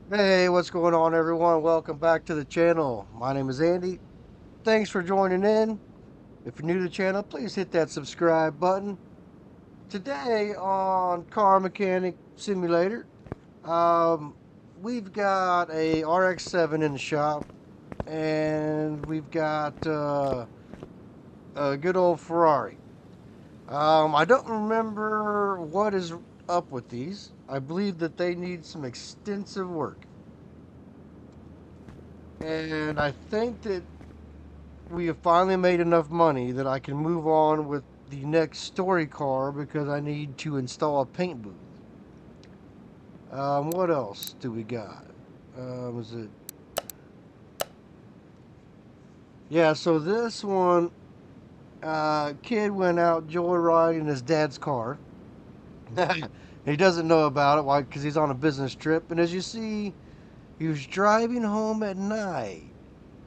Hey, what's going on, everyone? Welcome back to the channel. My name is Andy. Thanks for joining in. If you're new to the channel, please hit that subscribe button. Today on Car Mechanic Simulator, um, we've got a RX-7 in the shop, and we've got a good old Ferrari. I don't remember what is up with these. I believe that they need some extensive work. And I think that we have finally made enough money that I can move on with the next story car because I need to install a paint booth. What else do we got? Was it? Yeah, so this one, kid went out joyriding in his dad's car. He doesn't know about it. Why? Because he's on a business trip. And as you see, he was driving home at night.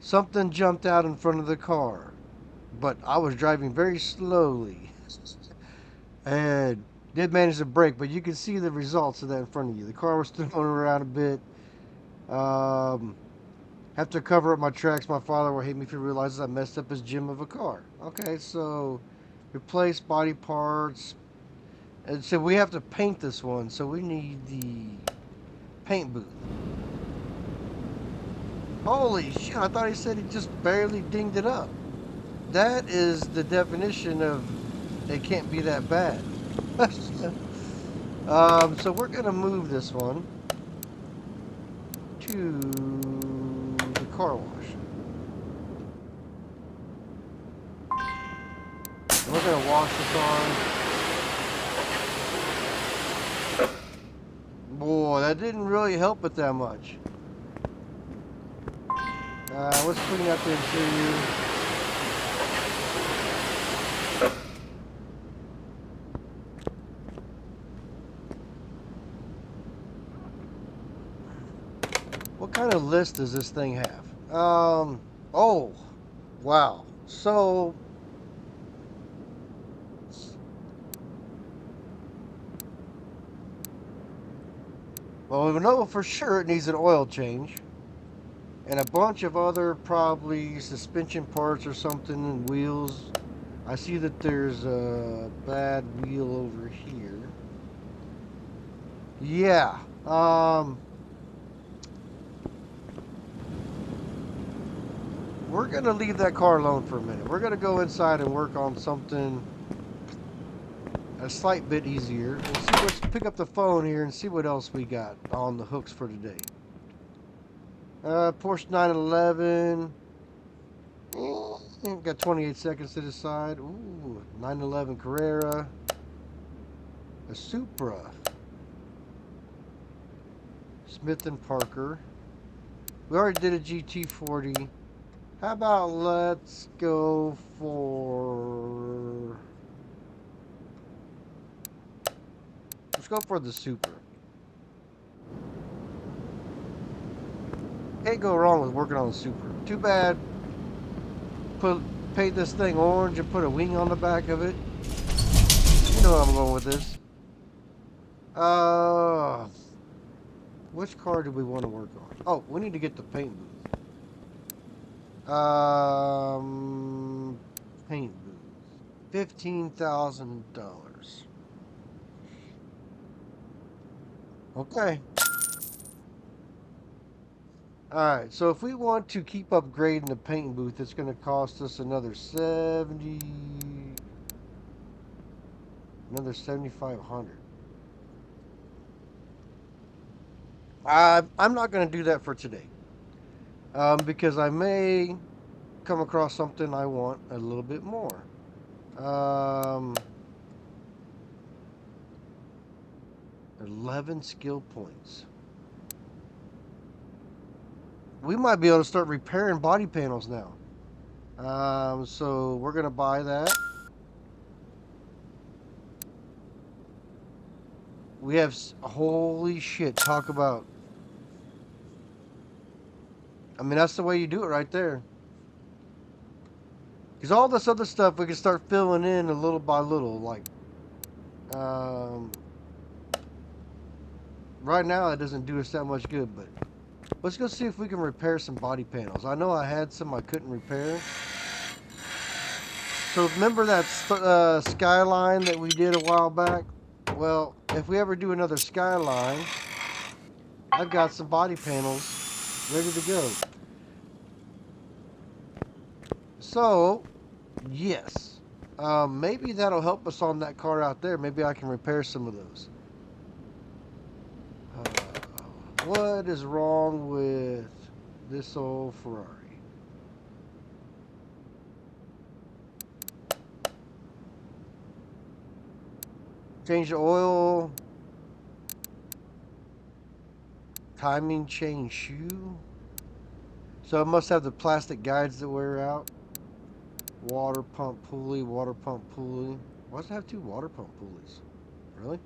Something jumped out in front of the car, but I was driving very slowly. And did manage to brake, but you can see the results of that in front of you. The car was throwing around a bit. Um, have to cover up my tracks. My father will hate me if he realizes I messed up his gem of a car. Okay, so replace body parts. And so we have to paint this one, so we need the paint booth. Holy shit, I thought he said he just barely dinged it up. That is the definition of it can't be that bad. So we're going to move this one to the car wash. And we're going to wash the car. Boy, that didn't really help it that much. Let's clean up the interior. What kind of list does this thing have? Oh, wow. So, well, we know for sure it needs an oil change. And a bunch of other probably suspension parts or something and wheels. I see that there's a bad wheel over here. Yeah. We're gonna leave that car alone for a minute. We're gonna go inside and work on something a slight bit easier. Let's pick up the phone here and see what else we got on the hooks for today. Porsche 911. Got 28 seconds to decide. Ooh, 911 Carrera. A Supra. Smith and Parker. We already did a GT40. How about let's go for... Let's go for the Supra. Can't go wrong with working on the Supra. Too bad. Paint this thing orange and put a wing on the back of it. You know where I'm going with this. Which car do we want to work on? Oh, we need to get the paint booth. Paint booth. $15,000. Okay. Alright, so if we want to keep upgrading the paint booth, it's going to cost us another 7,500. I'm not going to do that for today. Because I may come across something I want a little bit more. 11 skill points. We might be able to start repairing body panels now. So we're going to buy that. We have, holy shit, talk about. I mean, that's the way you do it right there. Because all this other stuff we can start filling in a little by little. Like, right now it doesn't do us that much good, but Let's go see if we can repair some body panels. I know I had some I couldn't repair. So remember that skyline that we did a while back? Well, if we ever do another skyline, I've got some body panels ready to go. So, yes. Maybe that'll help us on that car out there. Maybe I can repair some of those. What is wrong with this old Ferrari? Change the oil. Timing chain shoe. So it must have the plastic guides that wear out. Water pump pulley, water pump pulley. Why does it have two water pump pulleys? Really?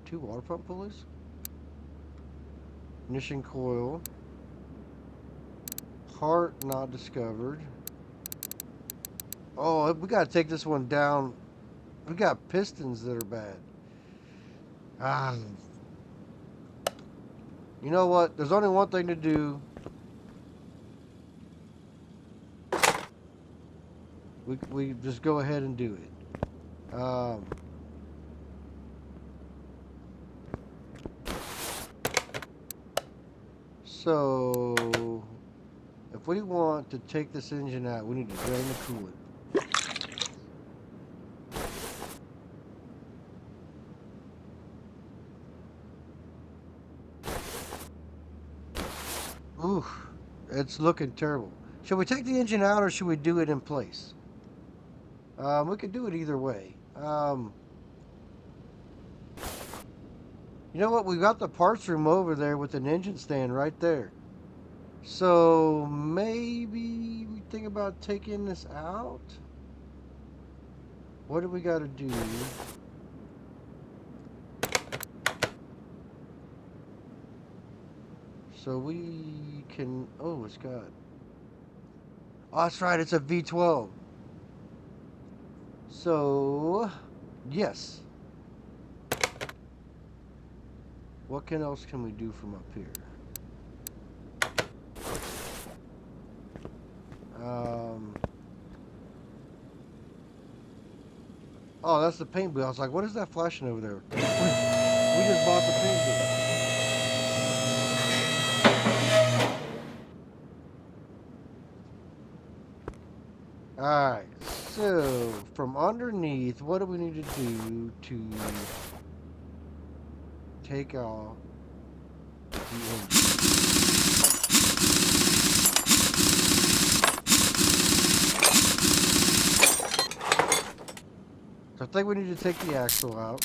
Two water pump pulleys? Ignition coil. Part not discovered. Oh, we gotta take this one down. We got pistons that are bad. Ah. You know what? There's only one thing to do. We just go ahead and do it. So, if we want to take this engine out, we need to drain the coolant. Ooh, it's looking terrible. Should we take the engine out or should we do it in place? We could do it either way. You know what? We've got the parts room over there with an engine stand right there. So maybe we think about taking this out. What do we got to do? So we can. Oh, it's got. Oh, that's right. It's a V12. So, yes. What else can we do from up here? Oh, that's the paint booth. I was like, what is that flashing over there? We just bought the paint booth. Alright, so from underneath, what do we need to do to take off the engine? So I think we need to take the axle out.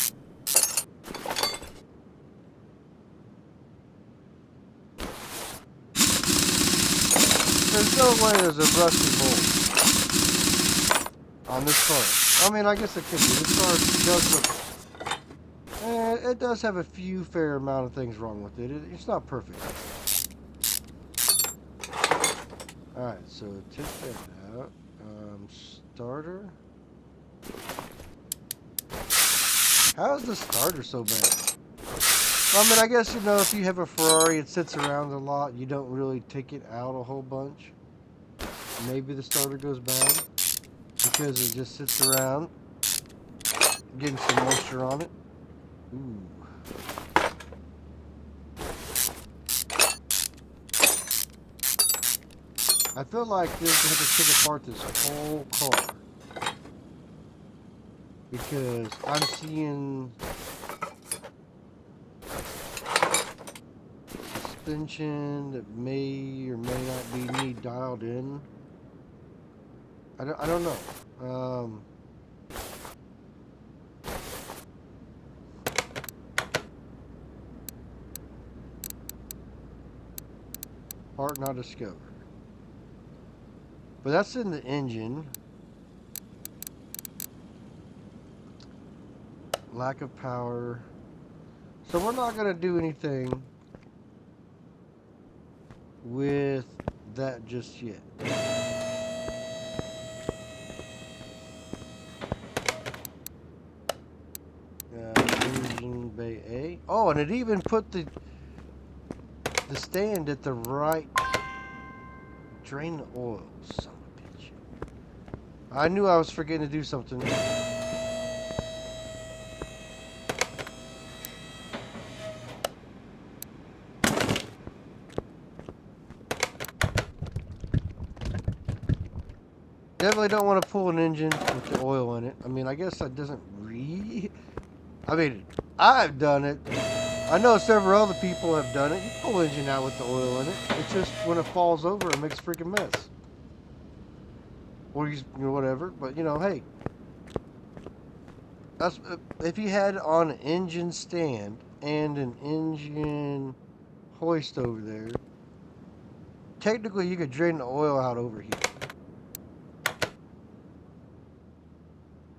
There's no way there's a rusty bolt on this car. I mean, I guess it could be. This car does look... it does have a few fair amount of things wrong with it. It's not perfect. Alright, so take that out. Starter. How is the starter so bad? I mean, I guess, you know, if you have a Ferrari, it sits around a lot. You don't really take it out a whole bunch. Maybe the starter goes bad because it just sits around getting some moisture on it. Ooh. I feel like we have to take apart this whole car because I'm seeing suspension that may or may not be dialed in. I don't know. Part not discovered. But that's in the engine. Lack of power. So we're not going to do anything with that just yet. Engine bay A. Oh, and it even put the the stand at the right. Drain the oil, son of a bitch. I knew I was forgetting to do something. Definitely don't want to pull an engine with the oil in it. I mean, I guess that doesn't really... I mean, I've done it. I know several other people have done it. You pull the engine out with the oil in it. It's just when it falls over, it makes a freaking mess. Or you know, whatever. But, you know, hey. That's if you had on an engine stand and an engine hoist over there, technically you could drain the oil out over here.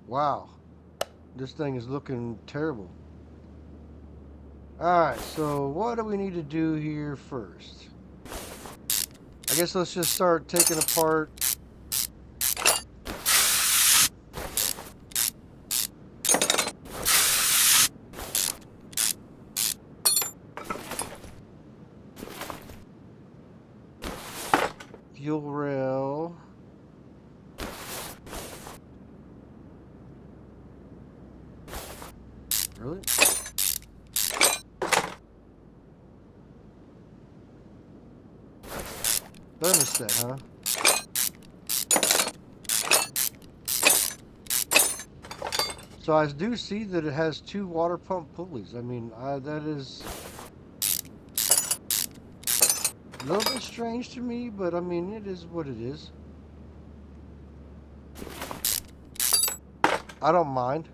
Wow. This thing is looking terrible. Alright, so what do we need to do here first? I guess let's just start taking apart fuel rail. Really? Thermostat, huh? So I do see that it has 2 water pump pulleys. I mean, that is a little bit strange to me, but I mean, it is what it is. I don't mind.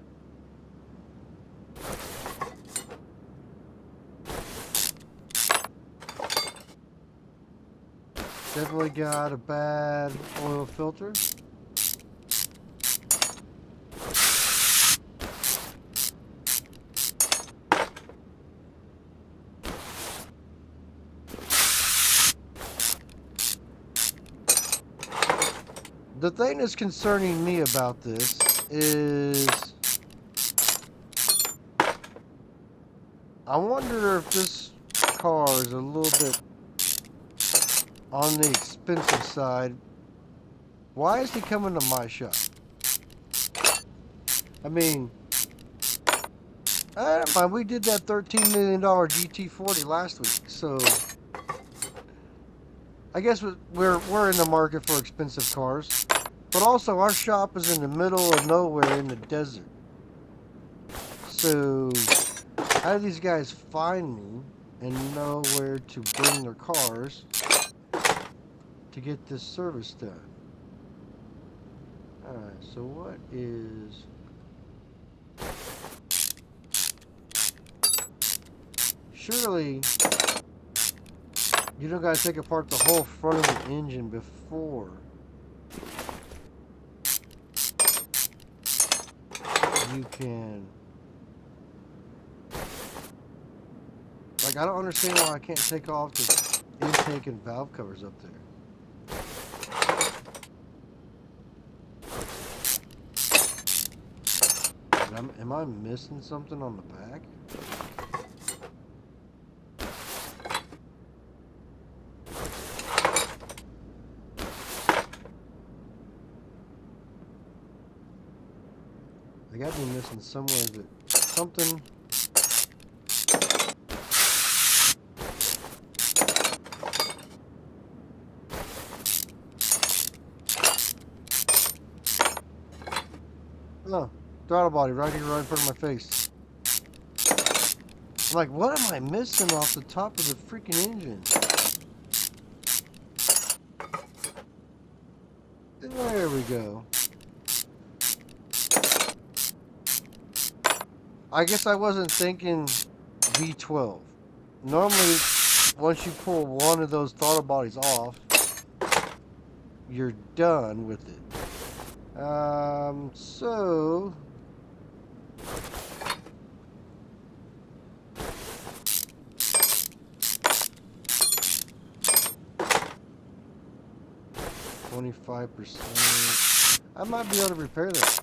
Definitely got a bad oil filter. The thing that's concerning me about this is I wonder if this car is a little bit on the expensive side. Why is he coming to my shop? I mean, I don't mind. We did that $13 million GT40 last week, so I guess we're in the market for expensive cars. But also, our shop is in the middle of nowhere in the desert. So, how do these guys find me and know where to bring their cars to get this service done? Alright, so what is... Surely, you don't gotta take apart the whole front of the engine before you can... Like, I don't understand why I can't take off the intake and valve covers up there. Am I missing something on the back? I gotta be missing somewhere that something. Oh, throttle body right here, right in front of my face. I'm like, what am I missing off the top of the freaking engine? There we go. I guess I wasn't thinking V12. Normally, once you pull one of those throttle bodies off, you're done with it. So... $25%. I might be able to repair that.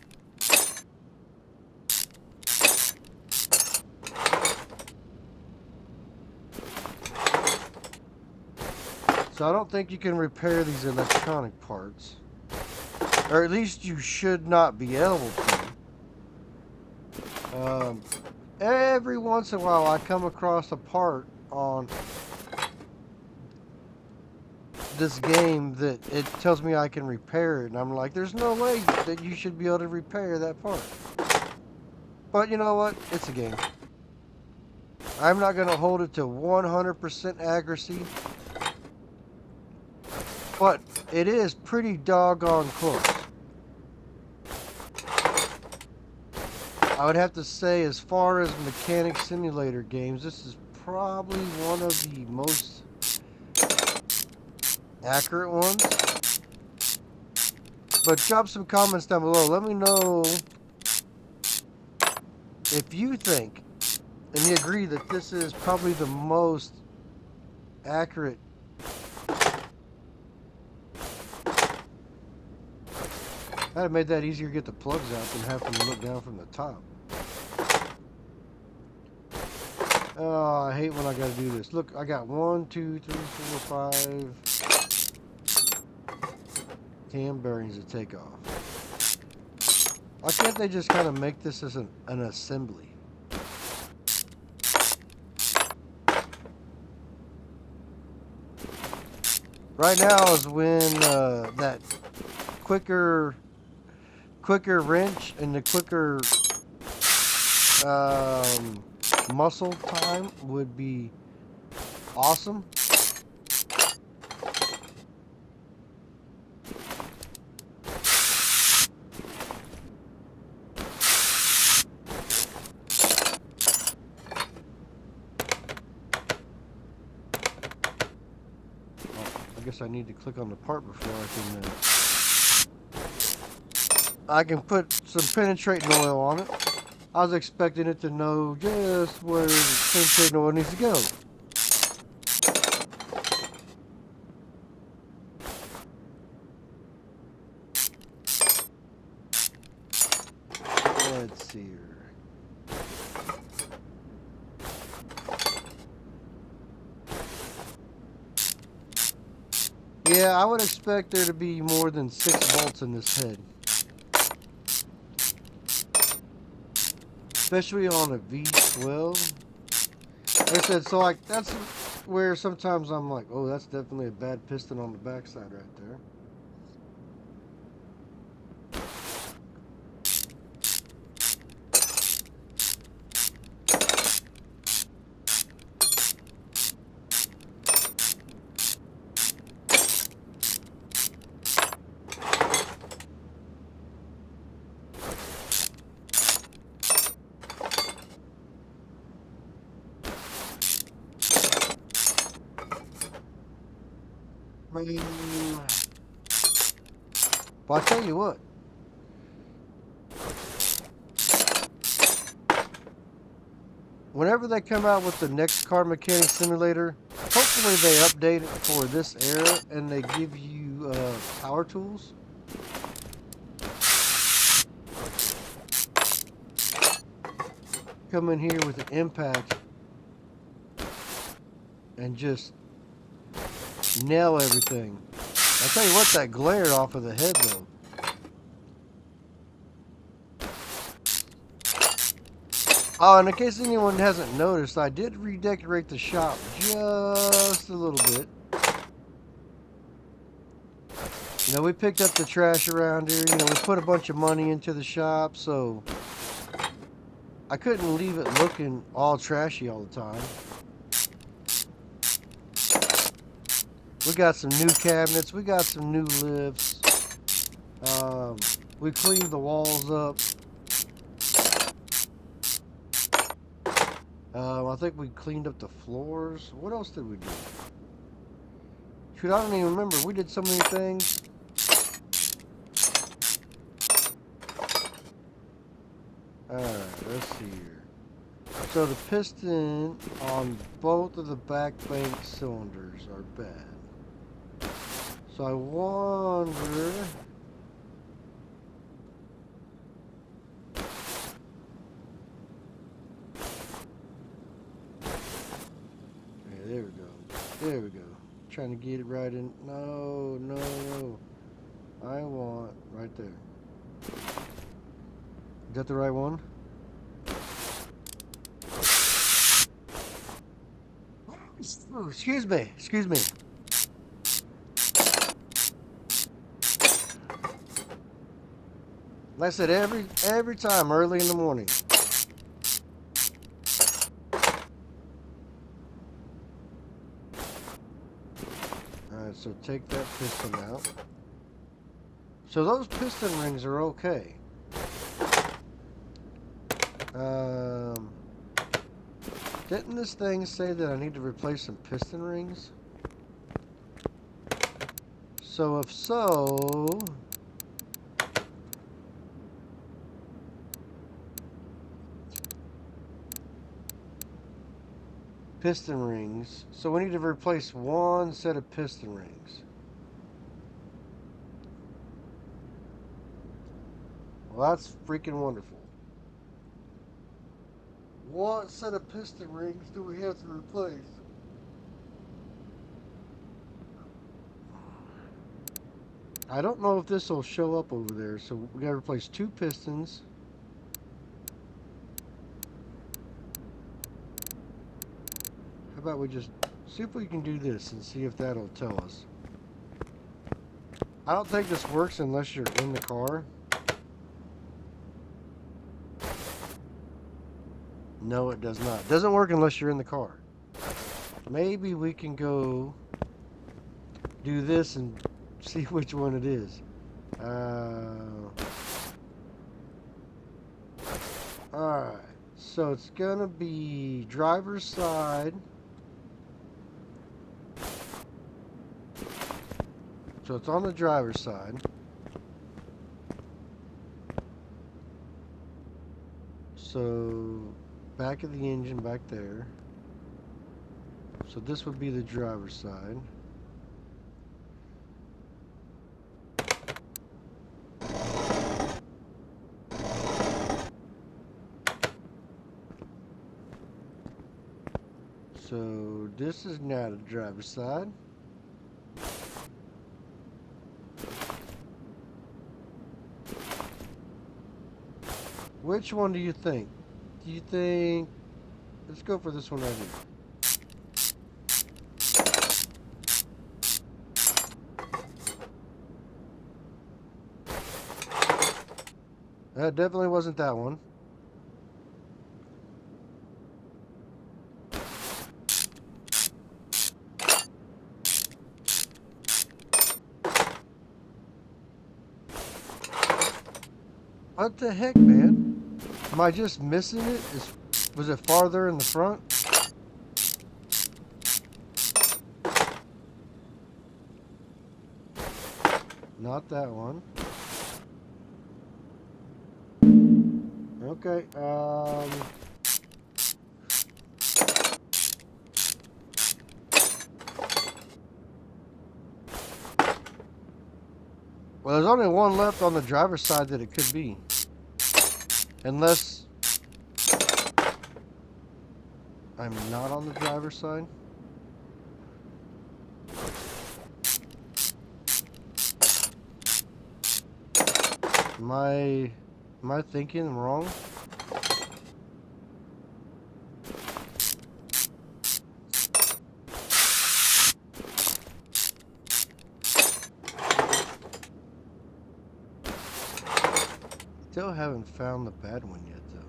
So I don't think you can repair these electronic parts. Or at least you should not be able to. Every once in a while I come across a part on this game that it tells me I can repair it. And I'm like, there's no way that you should be able to repair that part. But you know what? It's a game. I'm not going to hold it to 100% accuracy. But it is pretty doggone close. I would have to say, as far as mechanic simulator games, this is probably one of the most accurate ones. But drop some comments down below. Let me know if you think and you agree that this is probably the most accurate. I'd have made that easier to get the plugs out than having to look down from the top. Oh, I hate when I gotta do this. Look, I got 1, 2, 3, 4, 5 cam bearings to take off. Why can't they just kind of make this as an assembly? Right now is when that quicker wrench and the quicker muscle time would be awesome. I guess I need to click on the part before I can put some penetrating oil on it. I was expecting it to know just where the penetrating oil needs to go. Let's see here. Yeah, I would expect there to be more than 6 bolts in this head. Especially on a V12. Like I said, so like that's where sometimes I'm like, oh, that's definitely a bad piston on the backside right there. Well, I tell you what. Whenever they come out with the next car mechanic simulator, hopefully they update it for this era and they give you power tools. Come in here with an impact and just nail everything. I'll tell you what, that glare off of the head though. Oh, and in case anyone hasn't noticed, I did redecorate the shop just a little bit. You know, we picked up the trash around here. You know, we put a bunch of money into the shop, so I couldn't leave it looking all trashy all the time. We got some new cabinets. We got some new lifts. We cleaned the walls up. I think we cleaned up the floors. What else did we do? Shoot, I don't even remember. We did so many things. Alright, let's see here. So the piston on both of the back bank cylinders are bad. So I wonder... Okay, there we go. There we go. Trying to get it right in. No, no, no. I want right there. Is that the right one? Oh, excuse me. Excuse me. Like I said, every time early in the morning. Alright, so take that piston out. So those piston rings are okay. Didn't this thing say that I need to replace some piston rings? So if so, piston rings. So we need to replace one set of piston rings. Well, that's freaking wonderful. What set of piston rings do we have to replace? I don't know if this will show up over there, so we gotta replace two pistons. How about we just see if we can do this and see if that'll tell us. I don't think this works unless you're in the car. No, it does not. It doesn't work unless you're in the car. Maybe we can go do this and see which one it is. Alright, so it's gonna be driver's side. So it's on the driver's side. So back of the engine back there. So this would be the driver's side. So this is now the driver's side. Which one do you think? Do you think... Let's go for this one right here. That definitely wasn't that one. What the heck, man? Am I just missing it? Was it farther in the front? Not that one. Okay, well, there's only one left on the driver's side that it could be. Unless I'm not on the driver's side. Am I thinking wrong? Still haven't found the bad one yet, though.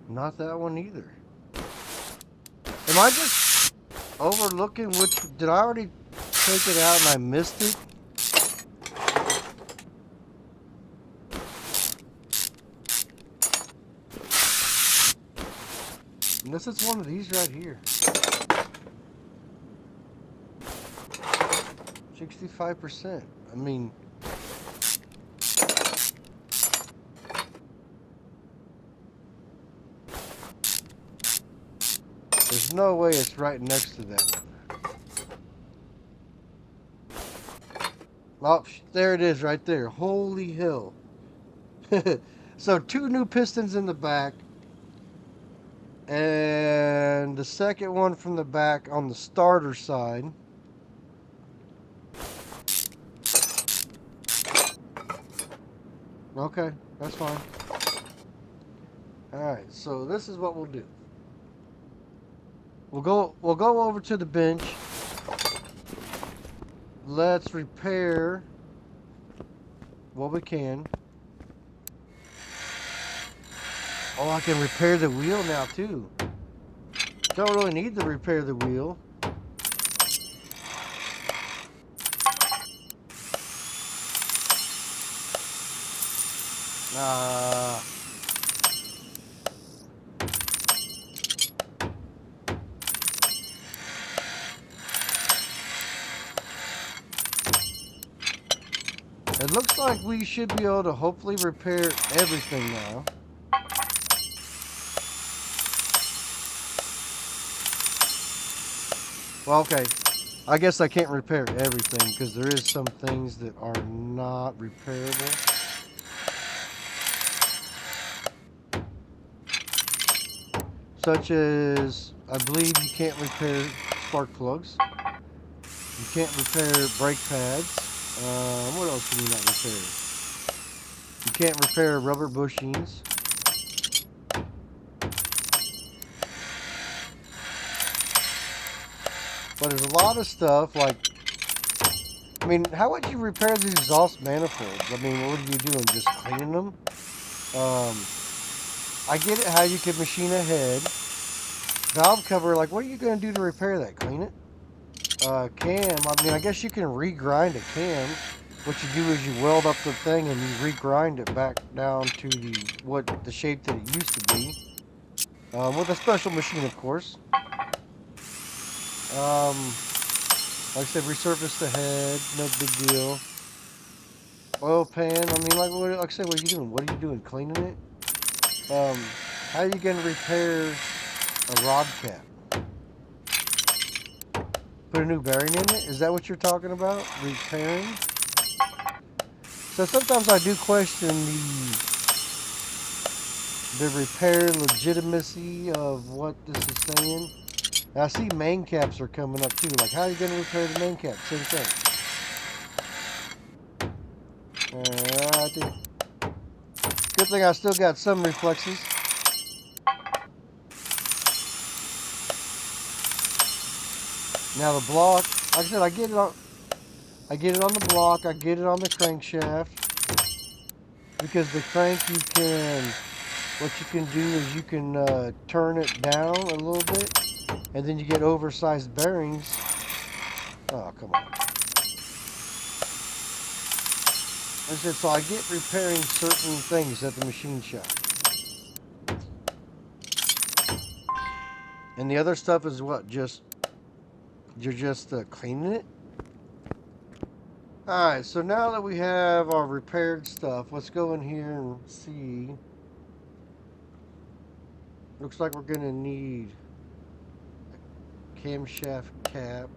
Not that one either. Am I just overlooking which... Did I already take it out and I missed it? Unless it's one of these right here. 65%. I mean... no way it's right next to that one. Oh, there it is right there. Holy hell. So 2 new pistons in the back. And the second one from the back on the starter side. Okay, that's fine. Alright, so this is what we'll do. We'll go over to the bench. Let's repair what we can. Oh, I can repair the wheel now too. Don't really need to repair the wheel. Uh, it looks like we should be able to hopefully repair everything now. Well, okay. I guess I can't repair everything because there is some things that are not repairable. Such as, I believe you can't repair spark plugs. You can't repair brake pads. What else can you not repair? You can't repair rubber bushings. But there's a lot of stuff like, I mean, how would you repair these exhaust manifolds? I mean, what are you doing? Just cleaning them? I get it how you could machine a head. Valve cover, like, what are you going to do to repair that? Clean it? Cam, I mean, I guess you can regrind a cam. What you do is you weld up the thing and you regrind it back down to the shape that it used to be. With a special machine, of course. Like I said, resurface the head, no big deal. Oil pan, I mean, like I said, what are you doing? What are you doing? Cleaning it? How are you going to repair a rod cap? Put a new bearing in it? Is that what you're talking about? Repairing? So sometimes I do question the repair legitimacy of what this is saying. And I see main caps are coming up too. Like, how are you going to repair the main cap? Same thing. Good thing I still got some reflexes. Now the block, like I said, I get it on the block. I get it on the crankshaft because the crank what you can do is you can turn it down a little bit, and then you get oversized bearings. Oh, come on. I said, so I get repairing certain things at the machine shop. And the other stuff is what? You're just cleaning it? Alright, so now that we have our repaired stuff, let's go in here and see. Looks like we're going to need a camshaft cap.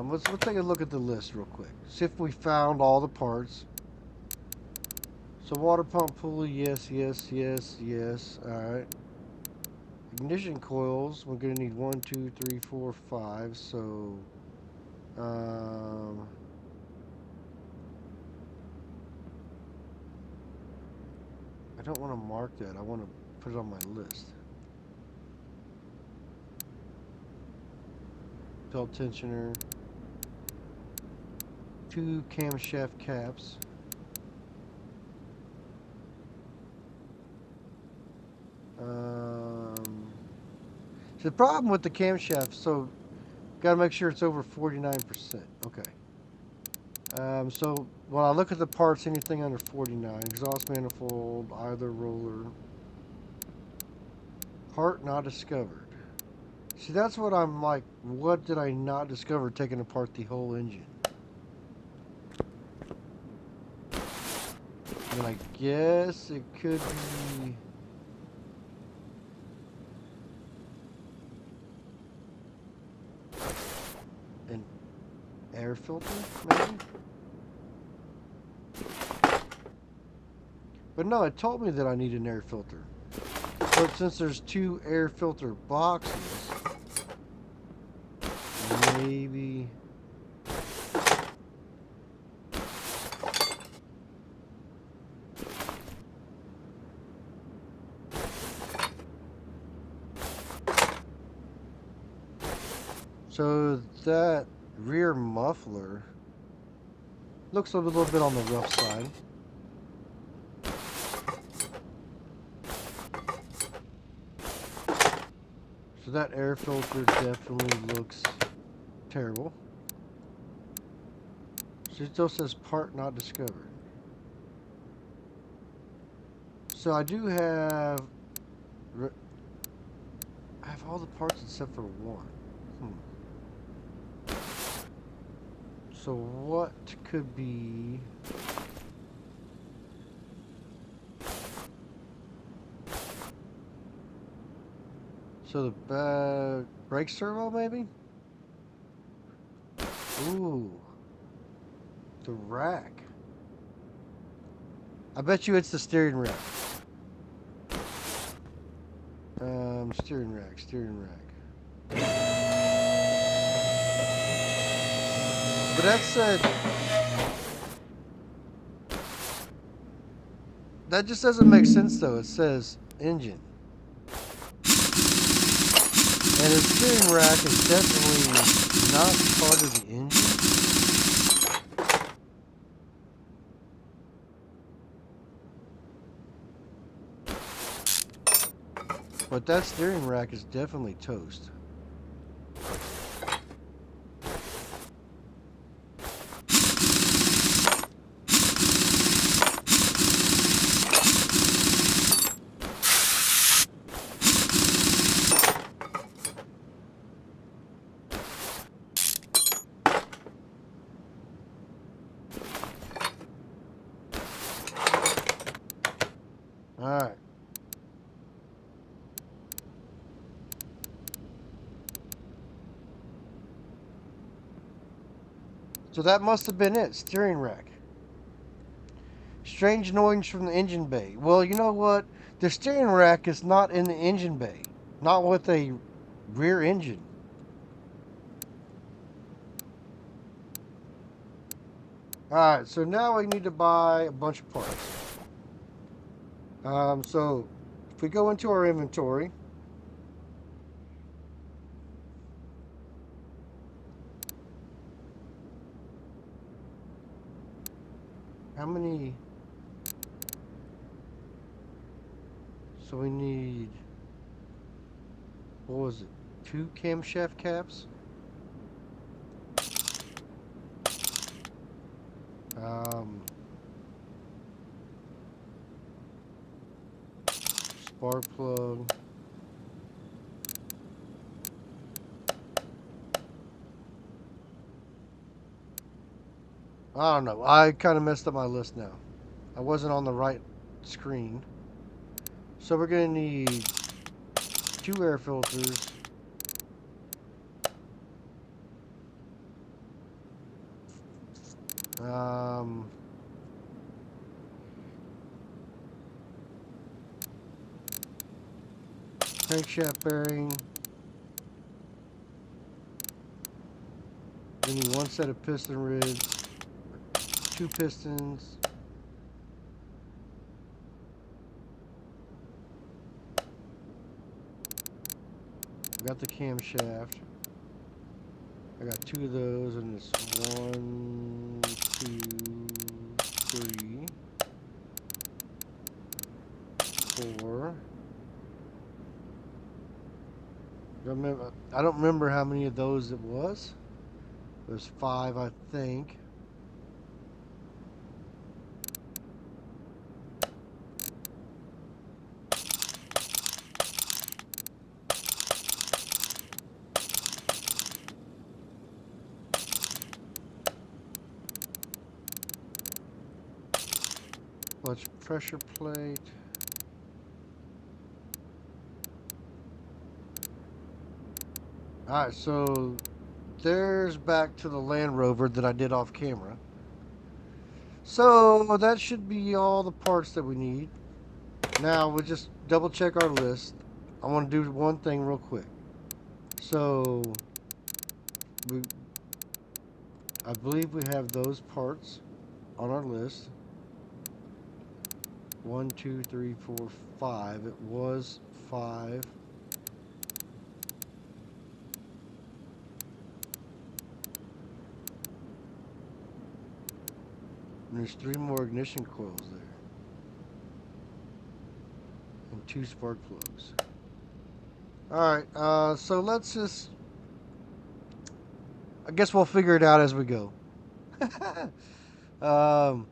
Let's take a look at the list real quick. See if we found all the parts. So water pump pulley, yes, yes, yes, yes. Alright. Ignition coils, we're going to need 1, 2, 3, 4, 5. So, I don't want to mark that. I want to put it on my list. Belt tensioner. 2 camshaft caps. So the problem with the camshaft, so got to make sure it's over 49%. Okay. So when I look at the parts, anything under 49, exhaust manifold, either roller, part not discovered. See, that's what I'm like, what did I not discover taking apart the whole engine? And I guess it could be air filter, maybe? But no, it told me that I need an air filter. But since there's two air filter boxes, maybe... So that rear muffler looks a little bit on the rough side. So that air filter definitely looks terrible. So it still says part not discovered. So I do have... I have all the parts except for one. So what could be... So the brake servo, maybe? Ooh. The rack. I bet you it's the steering rack. Steering rack. But that just doesn't make sense though. It says engine. And the steering rack is definitely not part of the engine. But that steering rack is definitely toast. Alright. So that must have been it, steering rack. Strange noise from the engine bay. Well, you know what? The steering rack is not in the engine bay. Not with a rear engine. Alright, so now we need to buy a bunch of parts. So if we go into our inventory, how many? So we need, what was it? 2 camshaft caps? Spark plug. I don't know. I kind of messed up my list now. I wasn't on the right screen. So we're going to need 2 air filters. Crankshaft bearing. We need 1 set of piston ribs, 2 pistons. We got the camshaft. I got 2 of those, and it's 1, 2, 3, 4. I don't remember how many of those it was. It was 5, I think. Clutch pressure plate. Alright, so there's back to the Land Rover that I did off camera. So that should be all the parts that we need. Now we'll just double check our list. I want to do one thing real quick. So we, I believe we have those parts on our list. 1, 2, 3, 4, 5. It was 5. And there's 3 more ignition coils there. And 2 spark plugs. Alright, so let's just... I guess we'll figure it out as we go. um,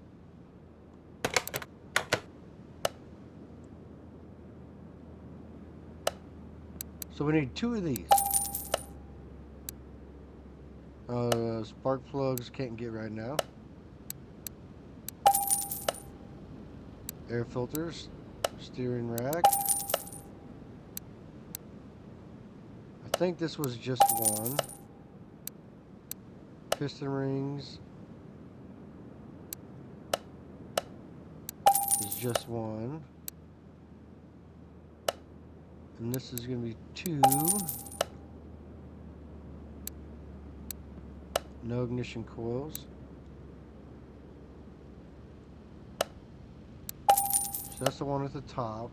so we need 2 of these. Spark plugs can't get right now. Air filters, steering rack. I think this was just one. Piston rings is just one. And this is going to be 2. No ignition coils. So that's the one at the top.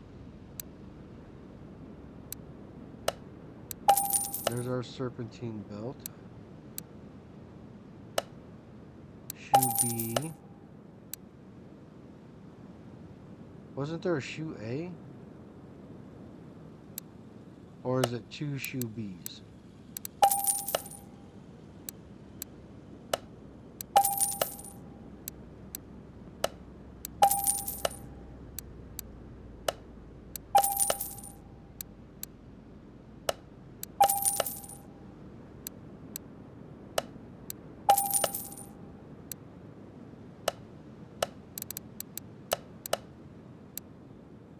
There's our serpentine belt. Shoe B. Wasn't there a shoe A? Or is it 2 shoe B's?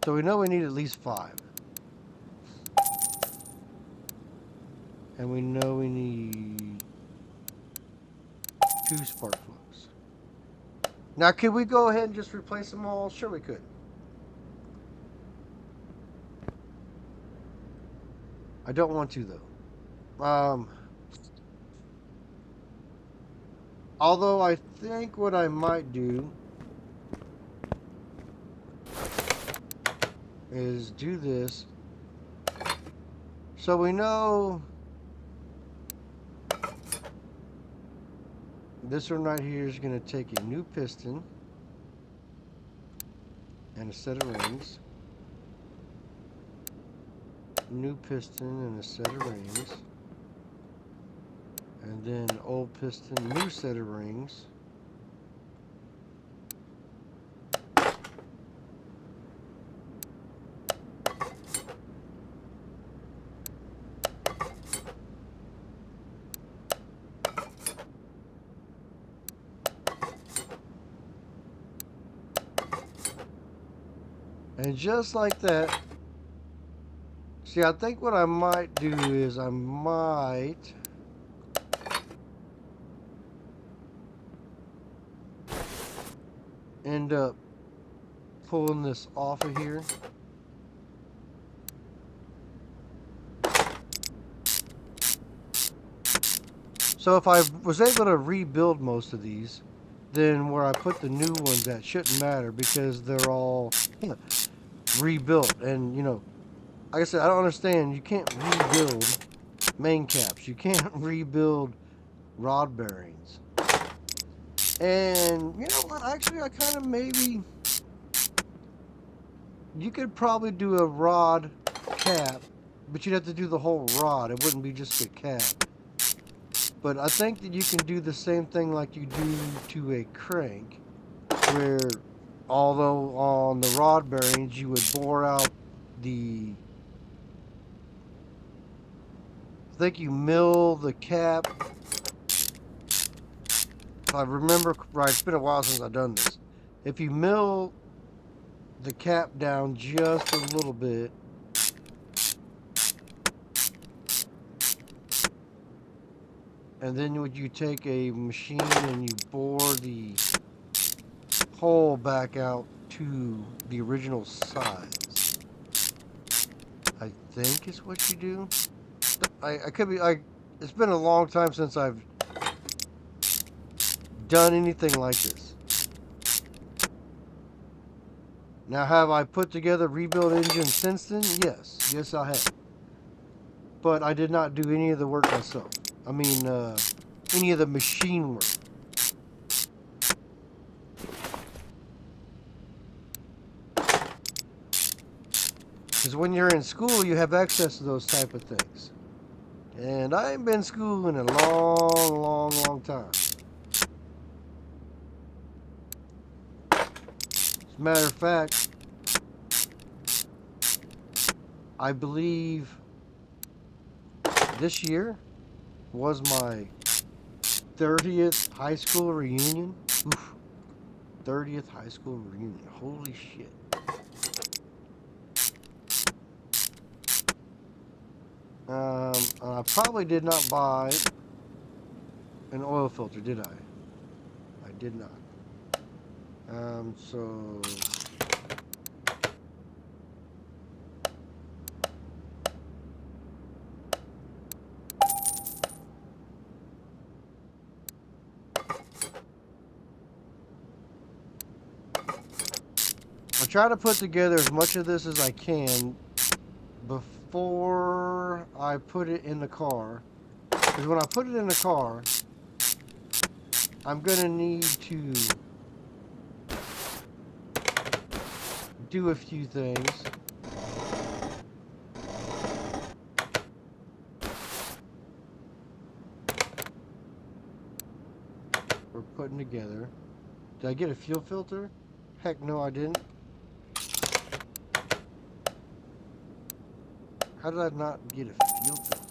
So we know we need at least 5. And we know we need 2 spark plugs. Now, could we go ahead and just replace them all? Sure we could. I don't want to, though. Although I think what I might do is do this. So we know this one right here is going to take a new piston and a set of rings. New piston and a set of rings. And then old piston, new set of rings. And just like that, see, I think what I might do is I might end up pulling this off of here. So if I was able to rebuild most of these, then where I put the new ones at shouldn't matter because they're all rebuilt. And, you know, like I said, I don't understand. You can't rebuild main caps. You can't rebuild rod bearings. And, you know what? Actually, I kind of maybe... You could probably do a rod cap, but you'd have to do the whole rod. It wouldn't be just a cap. But I think that you can do the same thing like you do to a crank, where although on the rod bearings you would bore out the... I think you mill the cap. If I remember right, it's been a while since I've done this. If you mill the cap down just a little bit, And then would you take a machine and you bore the hole back out to the original size. I think is what you do. I could be like, it's been a long time since I've done anything like this. Now, have I put together rebuild engines since then? Yes. Yes, I have. But I did not do any of the work myself. I mean, any of the machine work. Because when you're in school, you have access to those type of things. And I ain't been in school in a long time. As a matter of fact, I believe this year was my 30th high school reunion. Oof. 30th high school reunion. Holy shit. I probably did not buy an oil filter, did I? I did not. So I try to put together as much of this as I can before I put it in the car. Because when I put it in the car, I'm going to need to do a few things. We're putting together. Did I get a fuel filter? Heck no, I didn't. How did I not get a fuel filter?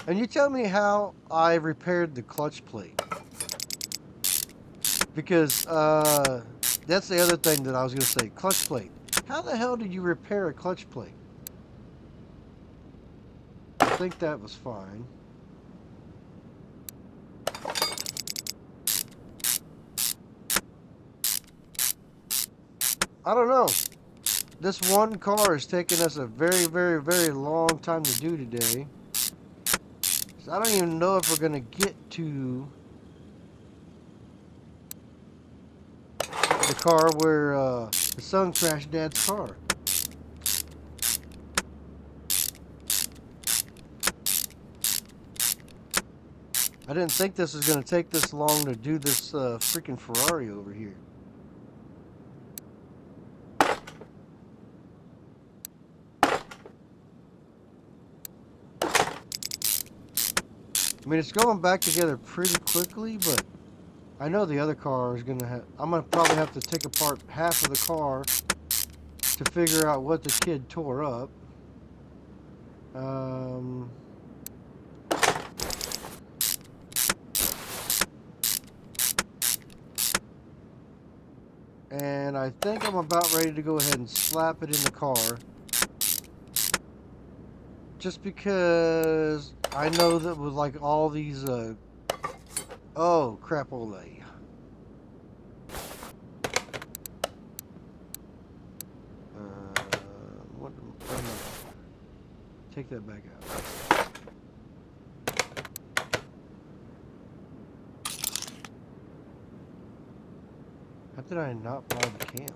And you tell me how I repaired the clutch plate. Because that's the other thing that I was going to say. Clutch plate. How the hell did you repair a clutch plate? I think that was fine. I don't know. This one car is taking us a very long time to do today. So I don't even know if we're going to get to the car where the son crashed Dad's car. I didn't think this was going to take this long to do this freaking Ferrari over here. I mean, it's going back together pretty quickly, but I know the other car is going to have... I'm going to probably have to take apart half of the car to figure out what the kid tore up. And I think I'm about ready to go ahead and slap it in the car. Just because I know that with like all these, oh, crap-ole. What, take that back out. How did I not buy the cam?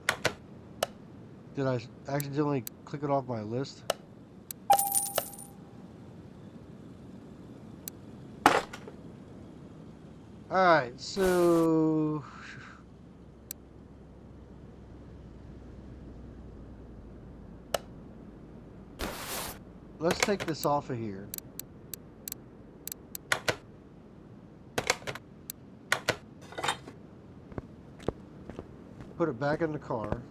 Did I accidentally click it off my list? Alright, so... let's take this off of here. Put it back in the car.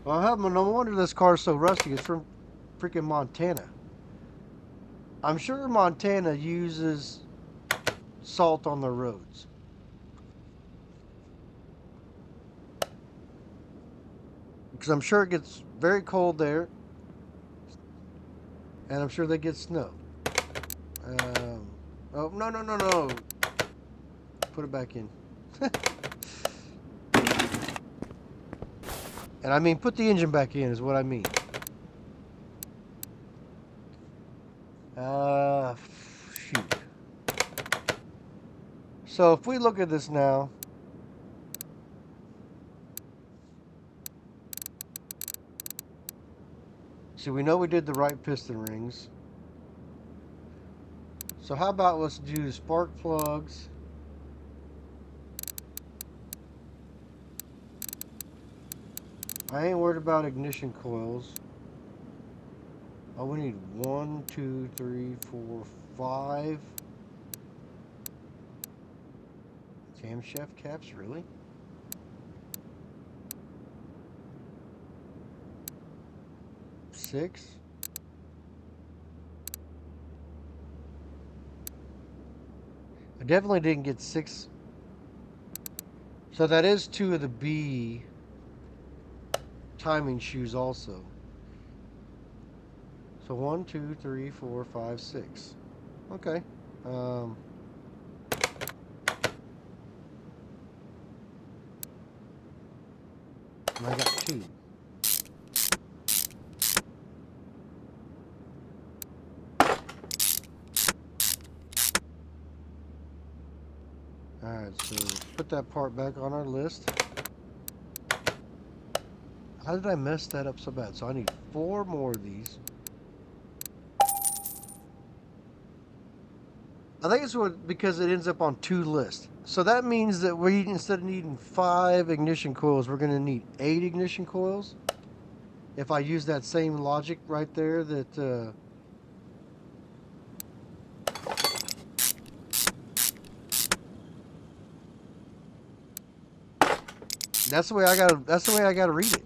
Well, no wonder this car's so rusty. It's from freaking Montana. I'm sure Montana uses salt on their roads. because I'm sure it gets very cold there, and I'm sure they get snow. Um, oh, no, no, no, no. Put it back in. And I mean, put the engine back in is what I mean. Uh, Shoot. So if we look at this now, see, we know we did the right piston rings. So how about let's do spark plugs. I ain't worried about ignition coils. Oh, we need 1, 2, 3, 4, 5 camshaft caps, really? Six? I definitely didn't get six. So that is two of the B timing shoes also. So 1, 2, 3, 4, 5, 6. Okay. Um, and I got two. Alright, so put that part back on our list. How did I mess that up so bad? So I need 4 more of these. I think it's because it ends up on 2 lists. So that means that we, instead of needing 5 ignition coils, we're going to need 8 ignition coils. If I use that same logic right there, that's the way I got. That's the way I got to read it.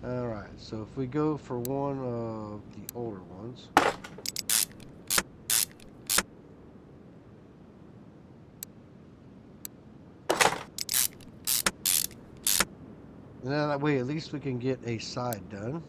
All right. So if we go for one of the older ones. And then that way, at least we can get a side done.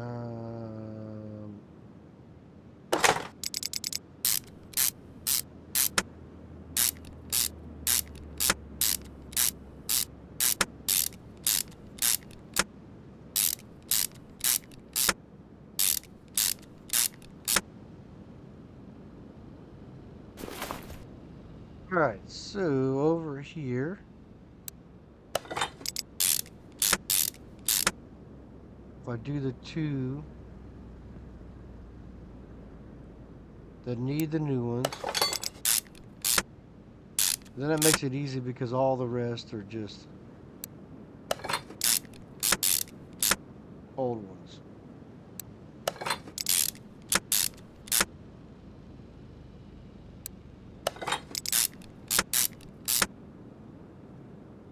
Um, all right. So over here. If I do the 2 that need the new ones, then that makes it easy because all the rest are just old ones.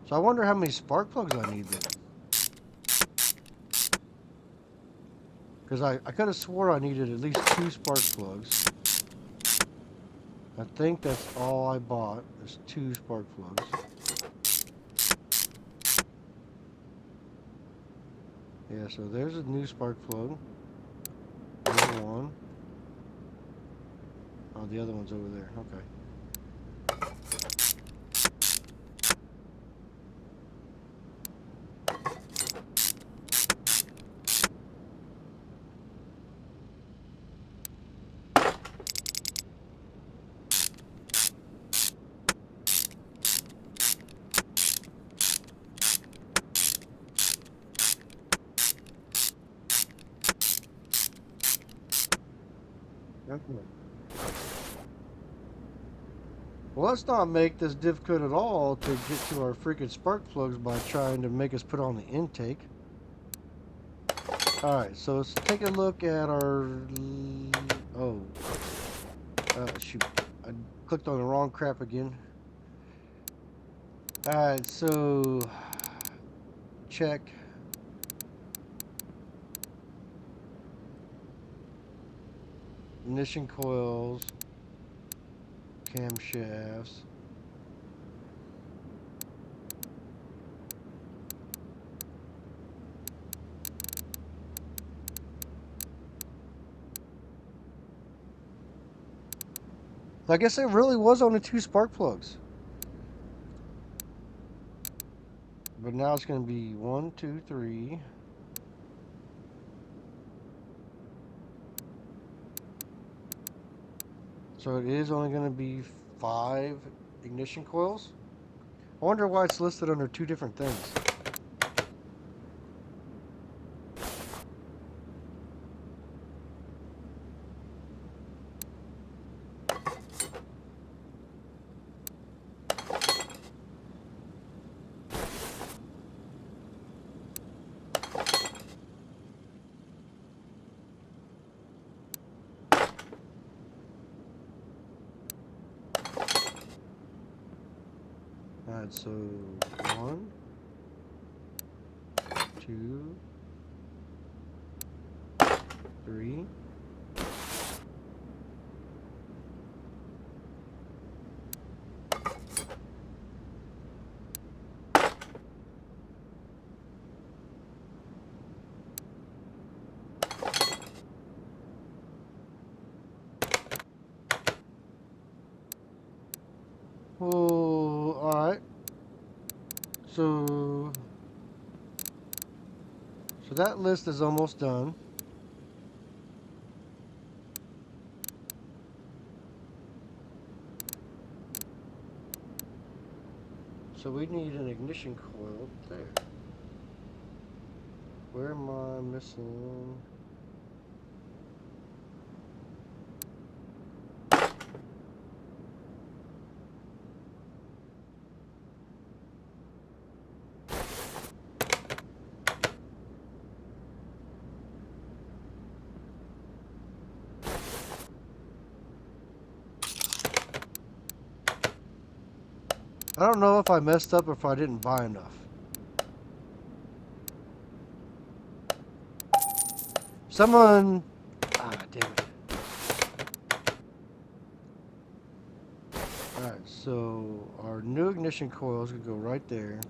So I wonder how many spark plugs I need then. Because I could have swore I needed at least 2 spark plugs. I think that's all I bought is 2 spark plugs. Yeah, so there's a new spark plug. There's one. Oh, the other one's over there. Okay. Okay. Well, let's not make this difficult at all to get to our freaking spark plugs by trying to make us put on the intake. Alright, so let's take a look at our... Oh. Shoot, I clicked on the wrong crap again. Alright, so check. Ignition coils, camshafts. I guess it really was only 2 spark plugs. But now it's going to be 1, 2, 3. So it is only going to be 5 ignition coils. I wonder why it's listed under 2 different things. Alright, so 1, 2, 3. Oh, alright. So that list is almost done. So we need an ignition coil there. Where am I missing? I don't know if I messed up or if I didn't buy enough. Someone... Ah, damn it. Alright, so our new ignition coils could go right there.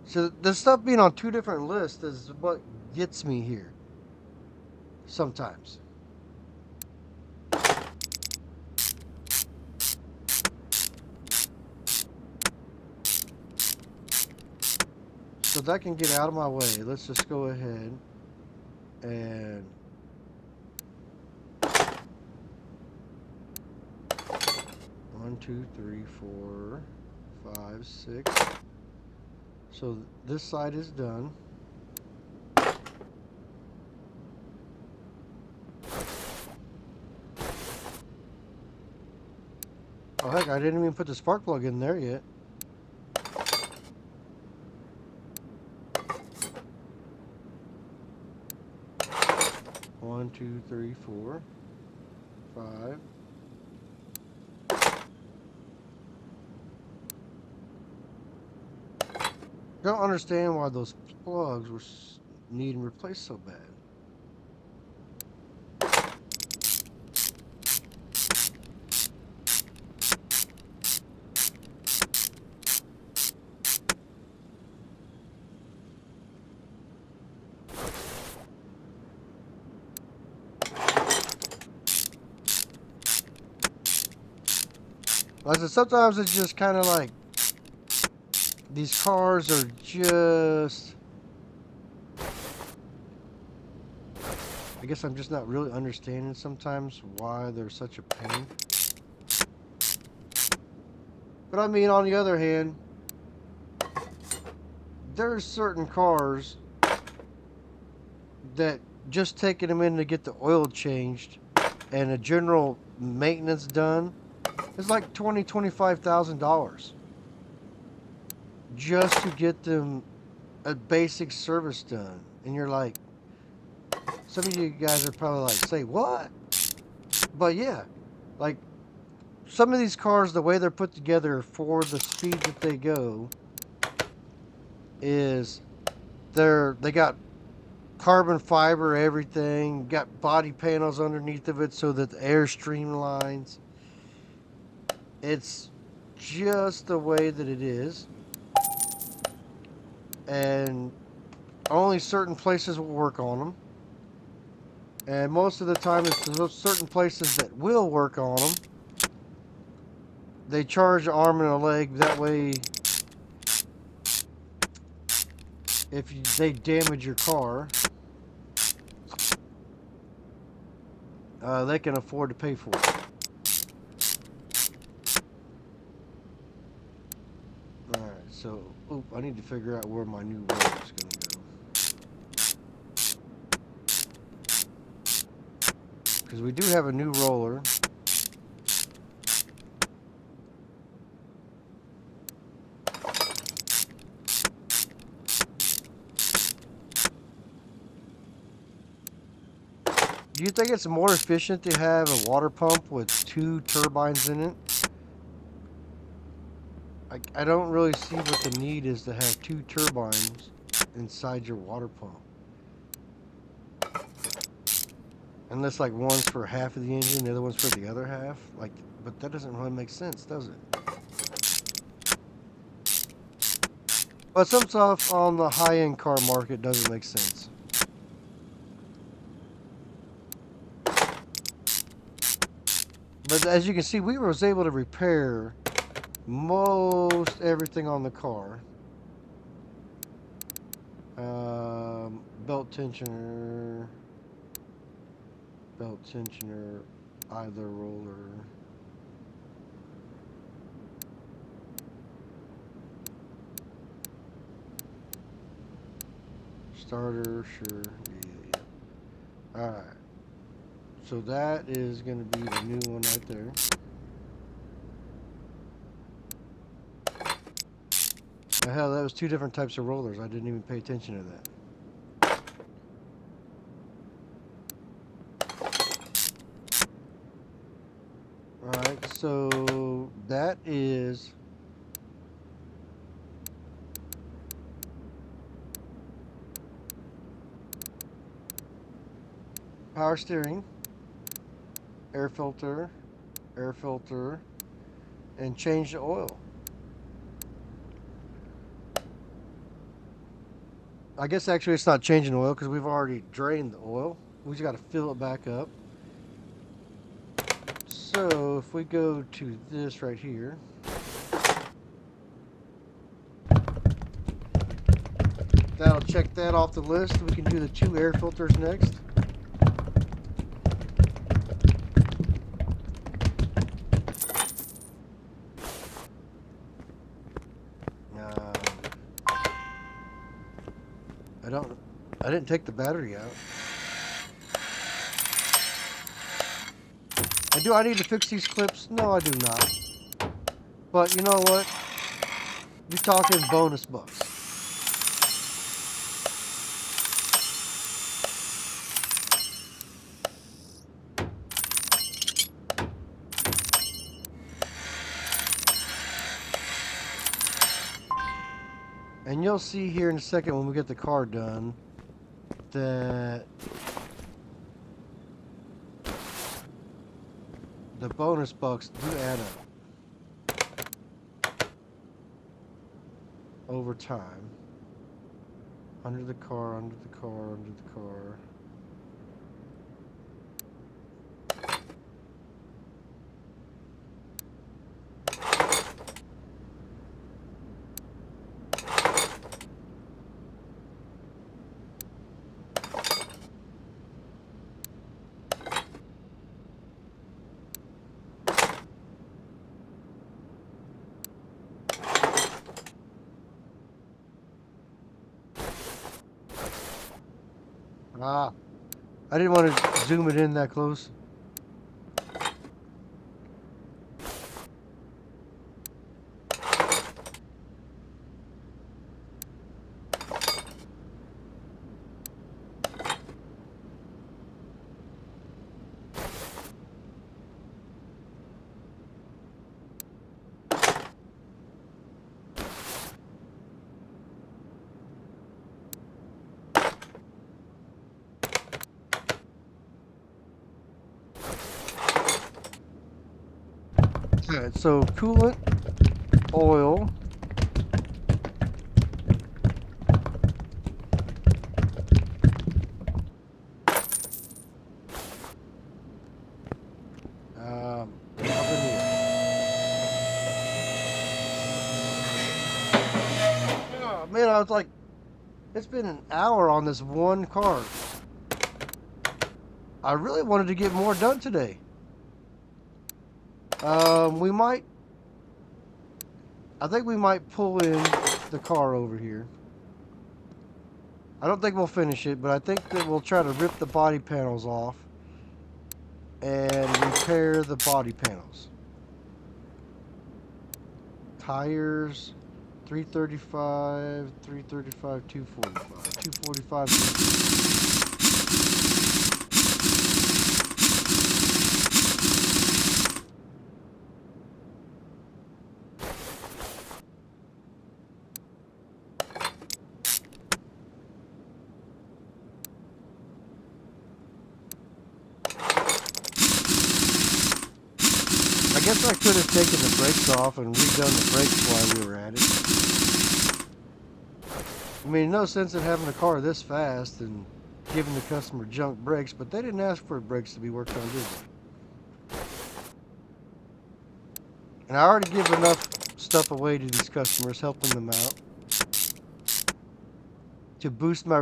So the stuff being on 2 different lists is what gets me here. Sometimes. So that can get out of my way. Let's just go ahead and one, 2, 3, 4, 5, 6. So this side is done. Oh heck, I didn't even put the spark plug in there yet. One, 2, 3, 4, 5. Don't understand why those plugs were needing replaced so bad. Like I said, sometimes it's just kind of like these cars are just... I guess I'm just not really understanding sometimes why they're such a pain. But I mean, on the other hand, there's certain cars that just taking them in to get the oil changed and a general maintenance done is like $20,000 to $25,000 just to get them a basic service done. And you're like, some of you guys are probably like, say what? But yeah, like some of these cars, the way they're put together for the speed that they go is they got carbon fiber everything, got body panels underneath of it so that the air streamlines. It's just the way that it is, and only certain places will work on them. And most of the time, it's those certain places that will work on them. They charge an arm and a leg. That way, if they damage your car, they can afford to pay for it. Alright, so, I need to figure out where my new roller is going to go. Because we do have a new roller. Do you think it's more efficient to have a water pump with 2 turbines in it? I don't really see what the need is to have 2 turbines inside your water pump. Unless like one's for half of the engine, the other one's for the other half. Like, but that doesn't really make sense, does it? But some stuff on the high-end car market doesn't make sense. But as you can see, we was able to repair most everything on the car. Belt tensioner, either roller. Starter, sure, yeah. Alright. So that is going to be the new one right there. The hell, that was 2 different types of rollers. I didn't even pay attention to that. Alright, so that is power steering, air filter, and change the oil. I guess actually it's not changing oil because we've already drained the oil. We just got to fill it back up. So if we go to this right here, that'll check that off the list. We can do the 2 air filters next. I didn't take the battery out. Do I need to fix these clips? No, I do not. But you know what? You're talking bonus bucks. And you'll see here in a second when we get the car done that the bonus bucks do add up over time. Under the car, under the car, under the car. Ah, I didn't want to zoom it in that close. Alright, so coolant, oil. Up in here. Oh, man, I was like, it's been an hour on this one car. I really wanted to get more done today. We might, I think we might pull in the car over here. I don't think we'll finish it, but I think that we'll try to rip the body panels off and repair the body panels. Tires, 335, 335, 245, 245. I guess I could have taken the brakes off and redone the brakes while we were at it. I mean, no sense in having a car this fast and giving the customer junk brakes, but they didn't ask for brakes to be worked on, did they? And I already give enough stuff away to these customers, helping them out to boost my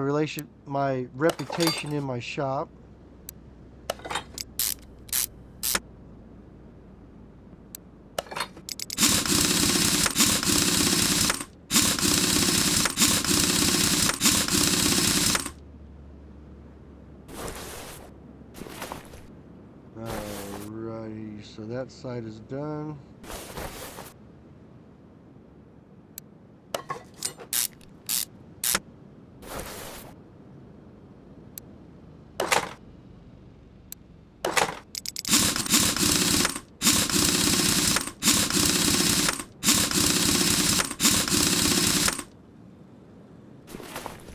reputation in my shop. Alrighty, so that side is done.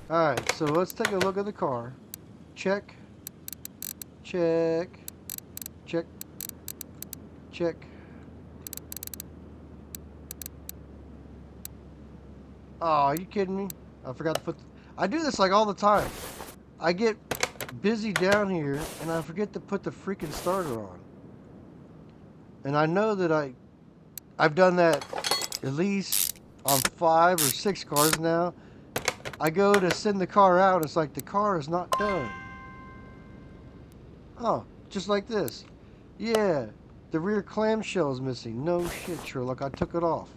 Alright, so let's take a look at the car. Check. Check. Check. Check. Oh, are you kidding me? I forgot to put... I do this like all the time. I get busy down here and I forget to put the freaking starter on. And I know that I've done that at least on 5 or 6 cars now. I go to send the car out, it's like the car is not done. Oh, just like this. Yeah, the rear clamshell is missing. No shit, Sherlock, I took it off.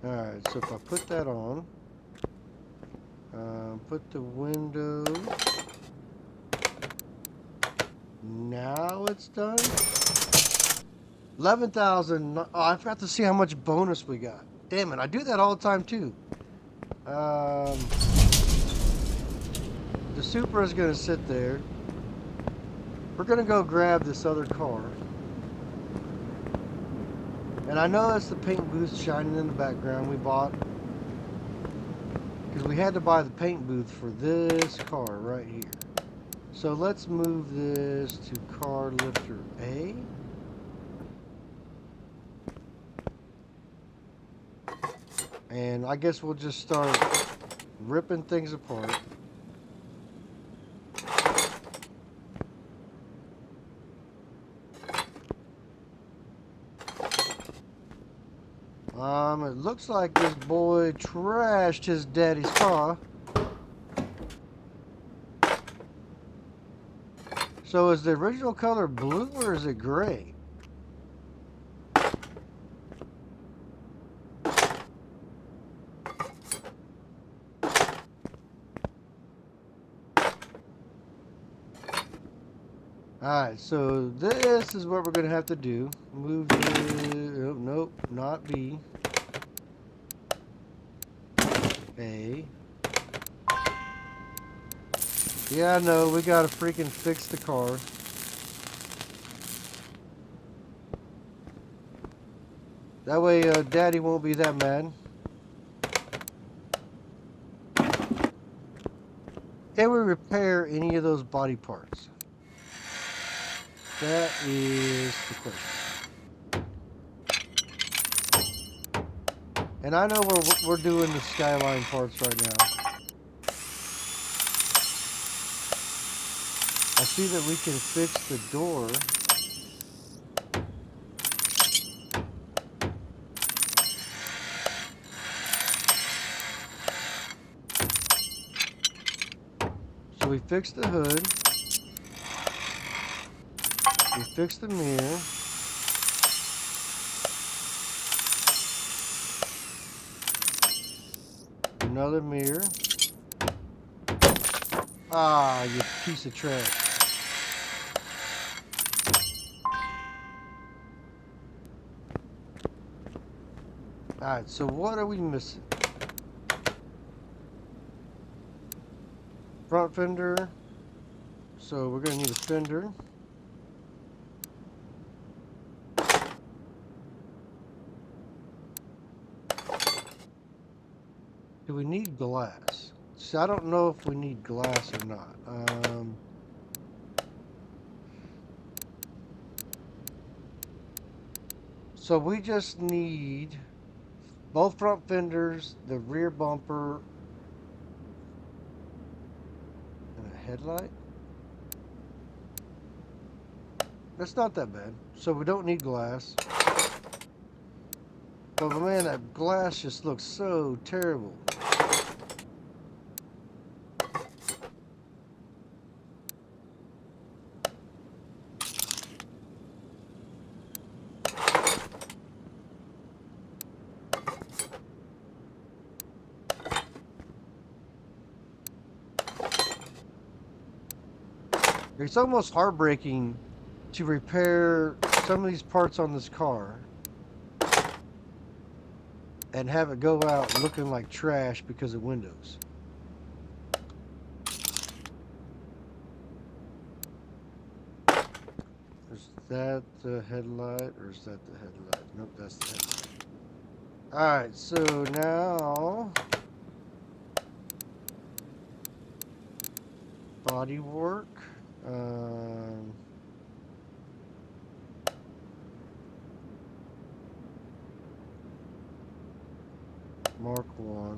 Alright, so if I put that on, put the window, now it's done. 11,000, oh, I forgot to see how much bonus we got. Damn it, I do that all the time too. The Supra is going to sit there. We're going to go grab this other car. And I know that's the paint booth shining in the background we bought. Because we had to buy the paint booth for this car right here. So let's move this to car lifter A. And I guess we'll just start ripping things apart. It looks like this boy trashed his daddy's car. So is the original color blue or is it gray? Alright, so this is what we're going to have to do. Move the... Oh, nope, not B. A. Yeah, I know, we got to freaking fix the car. That way, Daddy won't be that mad. And repair any of those body parts? That is the question. And I know we're doing the Skyline parts right now. I see that we can fix the door. So we fixed the hood. We fixed the mirror. Another mirror. Ah, you piece of trash. Alright, so what are we missing? Front fender. So we're going to need a fender. Do we need glass? See, I don't know if we need glass or not. So we just need both front fenders, the rear bumper, and a headlight. That's not that bad. So we don't need glass. But man, that glass just looks so terrible. It's almost heartbreaking to repair some of these parts on this car and have it go out looking like trash because of windows. Is that the headlight or is that the headlight? Nope, that's the headlight. Alright, so now body work. Mark 1.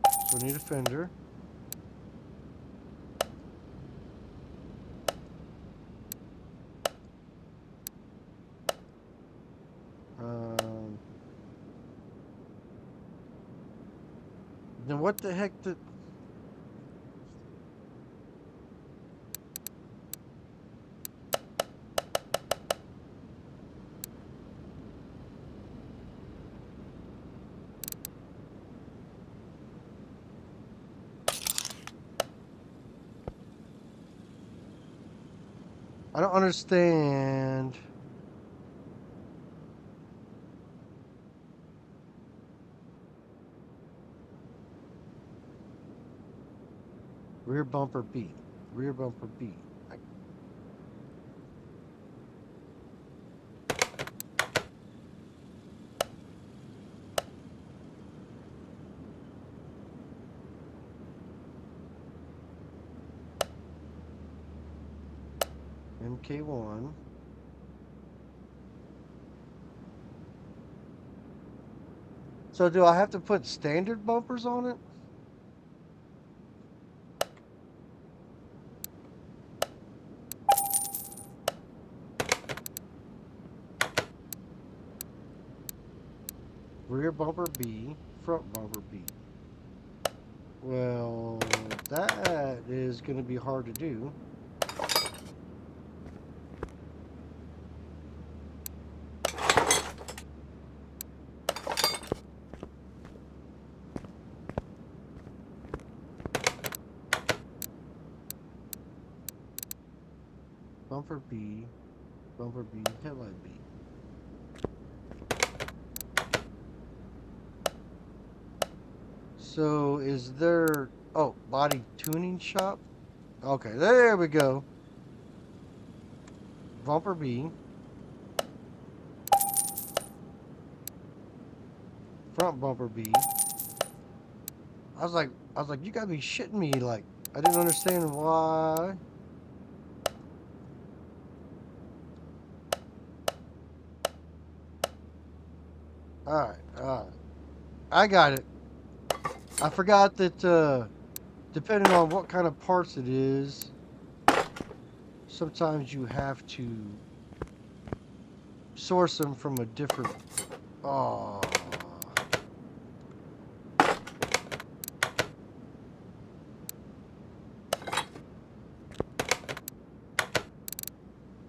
So we need a fender. Then what the heck did... I don't understand. Rear bumper B. Rear bumper B. MK1. So do I have to put standard bumpers on it? Rear bumper B, front bumper B. Well, that is going to be hard to do. Bumper B, headlight B. So is there... Oh, body tuning shop? Okay, there we go. Bumper B. Front bumper B. I was like, you gotta be shitting me. Like, I didn't understand why. Alright, alright. I got it. I forgot that, depending on what kind of parts it is, sometimes you have to source them from a different. Oh.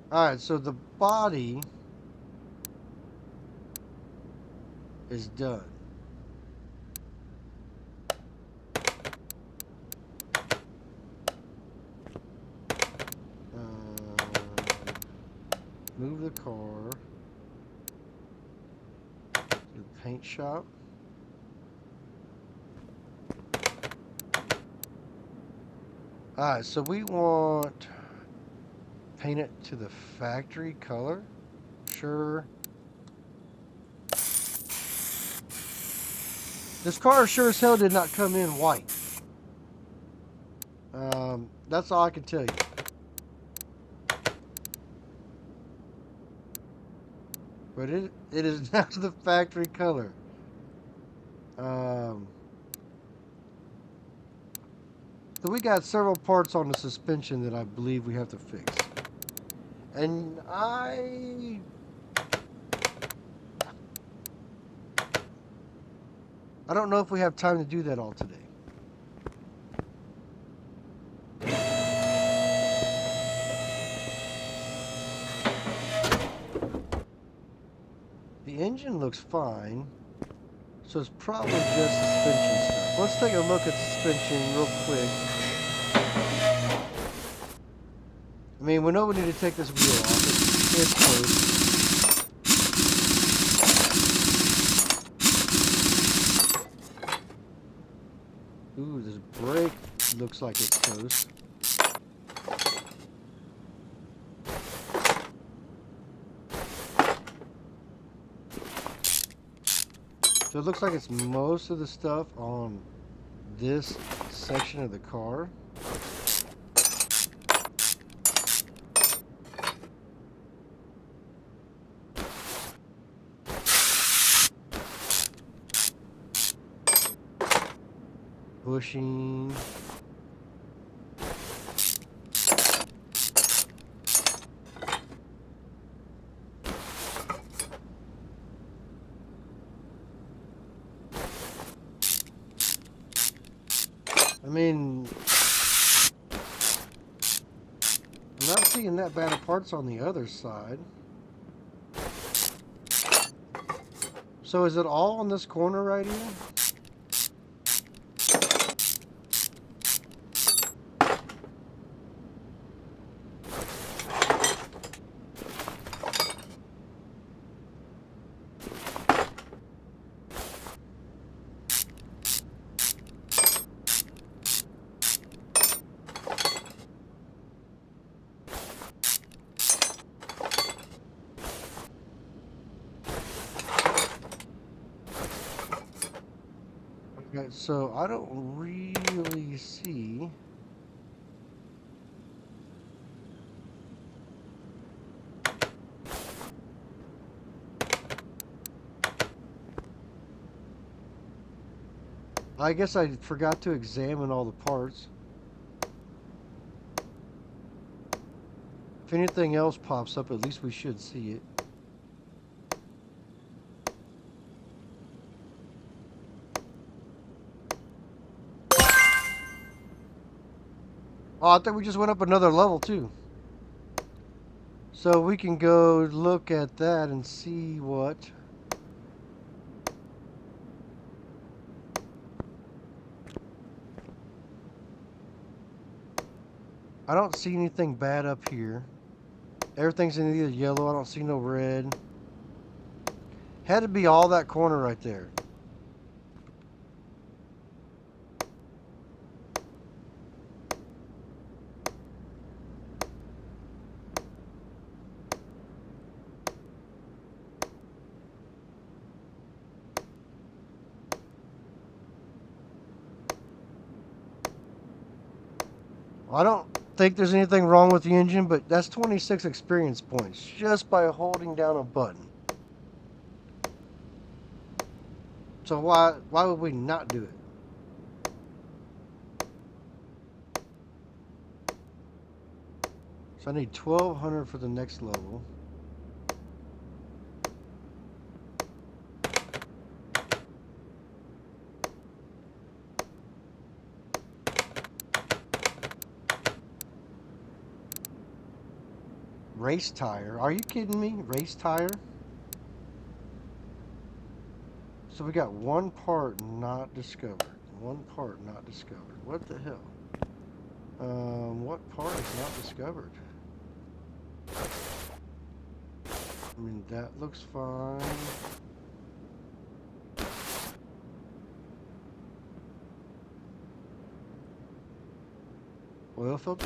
Alright, so the body is done. Move the car to the paint shop. Alright, so we want paint it to the factory color. Sure. This car sure as hell did not come in white. That's all I can tell you. But it is not the factory color. So we got several parts on the suspension that I believe we have to fix. And I don't know if we have time to do that all today. The engine looks fine, so it's probably just suspension stuff. Let's take a look at suspension real quick. I mean, we know we need to take this wheel off. It's close. Ooh, this brake looks like it's toast. So it looks like it's most of the stuff on this section of the car. Bushing. I mean, I'm not seeing that bad of parts on the other side. So is it all on this corner right here? Okay, so I don't really see. I guess I forgot to examine all the parts. If anything else pops up, at least we should see it. Oh, I think we just went up another level too. So we can go look at that and see what. I don't see anything bad up here. Everything's in either yellow. I don't see no red. Had to be all that corner right there. I don't think there's anything wrong with the engine, but that's 26 experience points just by holding down a button. So why would we not do it? So I need 1200 for the next level. Race tire? Are you kidding me? Race tire? So we got one part not discovered. One part not discovered. What the hell? What part is not discovered? I mean, that looks fine. Oil filter?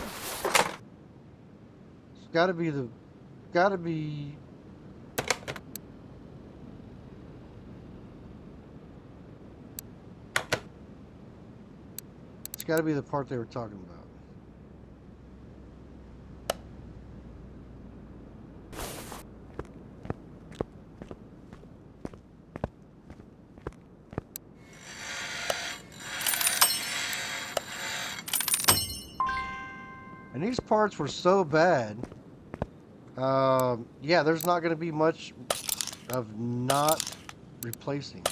It's gotta be the... Gotta be... It's gotta be the part they were talking about. And these parts were so bad. Yeah, there's not going to be much of not replacing.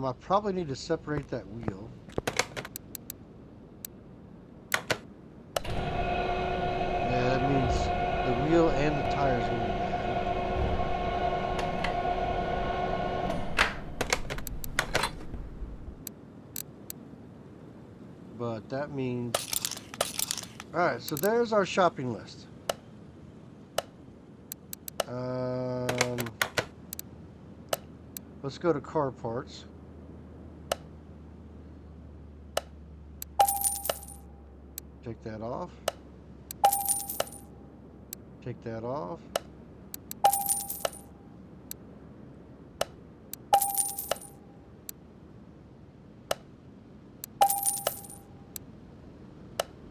I probably need to separate that wheel. Yeah, that means the wheel and the tires will be bad. But that means... Alright, so there's our shopping list. Let's go to car parts. Take that off. Take that off.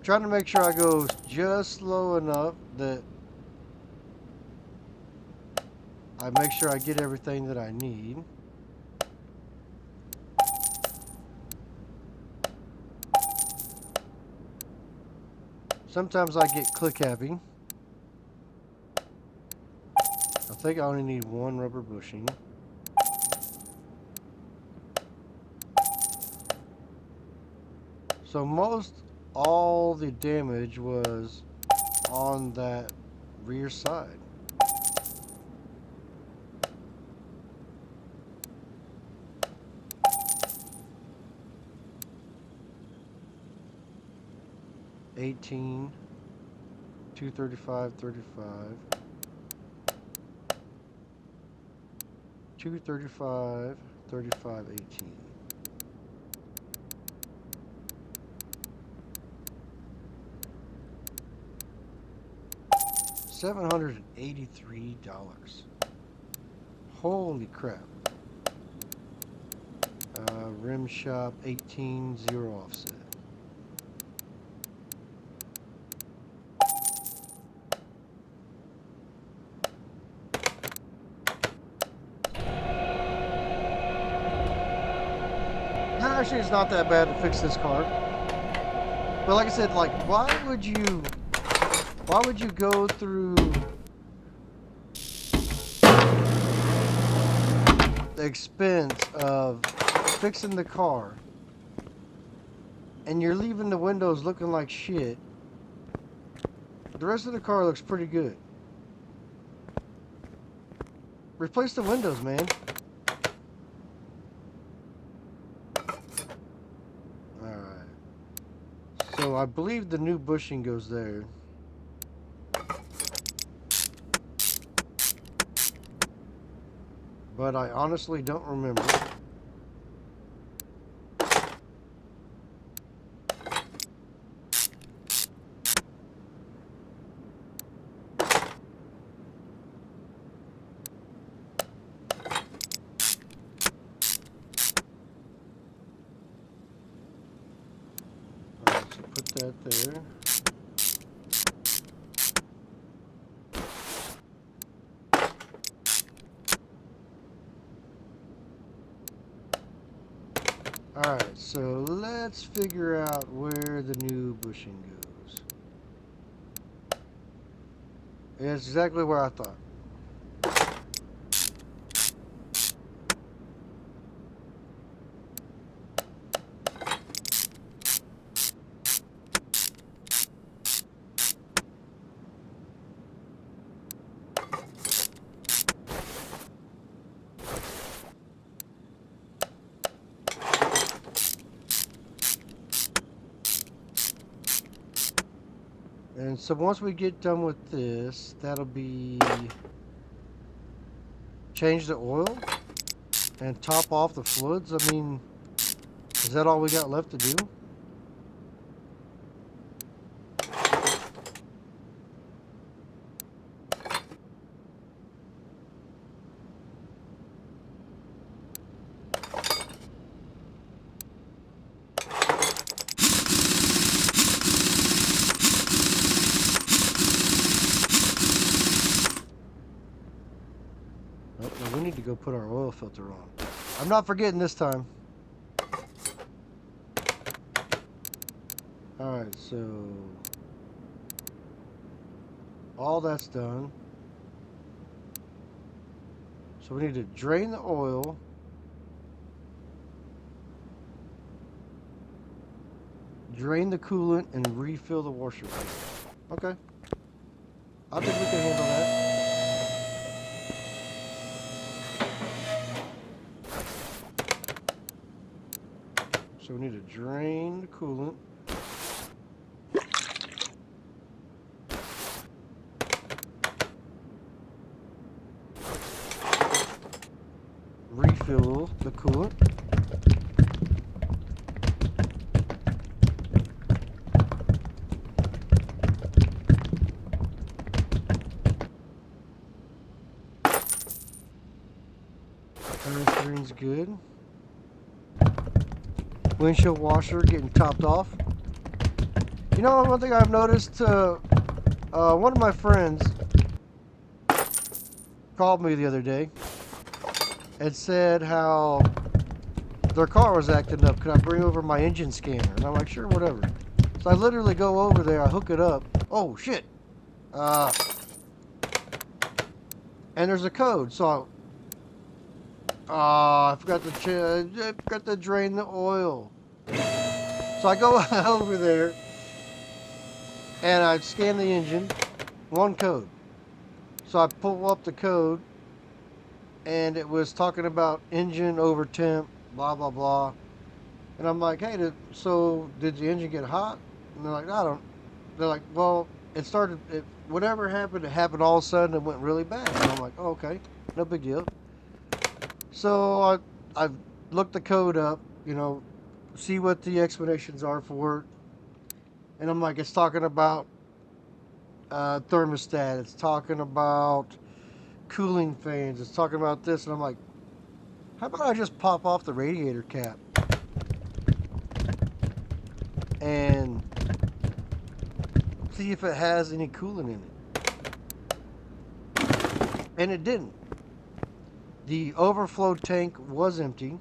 Trying to make sure I go just slow enough that I make sure I get everything that I need. Sometimes I get click happy. I think I only need one rubber bushing. So most all the damage was on that rear side. $18, $235, $35, $235, $35, $18. $783. Holy crap. Rim shop 18, 0 offset. Actually, it's not that bad to fix this car. But like I said, like, why would you go through the expense of fixing the car and you're leaving the windows looking like shit? The rest of the car looks pretty good. Replace the windows, man. Alright. So I believe the new bushing goes there. But I honestly don't remember. So put that there. Alright, so let's figure out where the new bushing goes. It's exactly where I thought. And so once we get done with this, that'll be change the oil and top off the fluids. I mean, is that all we got left to do? Oh, no, we need to go put our oil filter on. I'm not forgetting this time. Alright, so all that's done. So we need to drain the oil. Drain the coolant and refill the washer. Okay. I think we can handle that. So we need to drain the coolant. Refill the coolant. Everything's good. Windshield washer getting topped off. You know, one thing I've noticed, one of my friends called me the other day and said how their car was acting up. Could I bring over my engine scanner? And I'm like, sure, whatever. So I literally go over there, I hook it up. Oh, shit. And there's a code, so I forgot to drain the oil. So I go over there and I scan the engine, one code. So I pull up the code and it was talking about engine over temp, blah, blah, blah. And I'm like, hey, so did the engine get hot? And they're like, they're like, well, whatever happened, it happened all of a sudden, it went really bad. And I'm like, oh, okay, no big deal. So I looked the code up, you know, see what the explanations are for it. And I'm like, it's talking about thermostat, it's talking about cooling fans, it's talking about this. And I'm like, how about I just pop off the radiator cap and see if it has any coolant in it? And it didn't. The overflow tank was empty,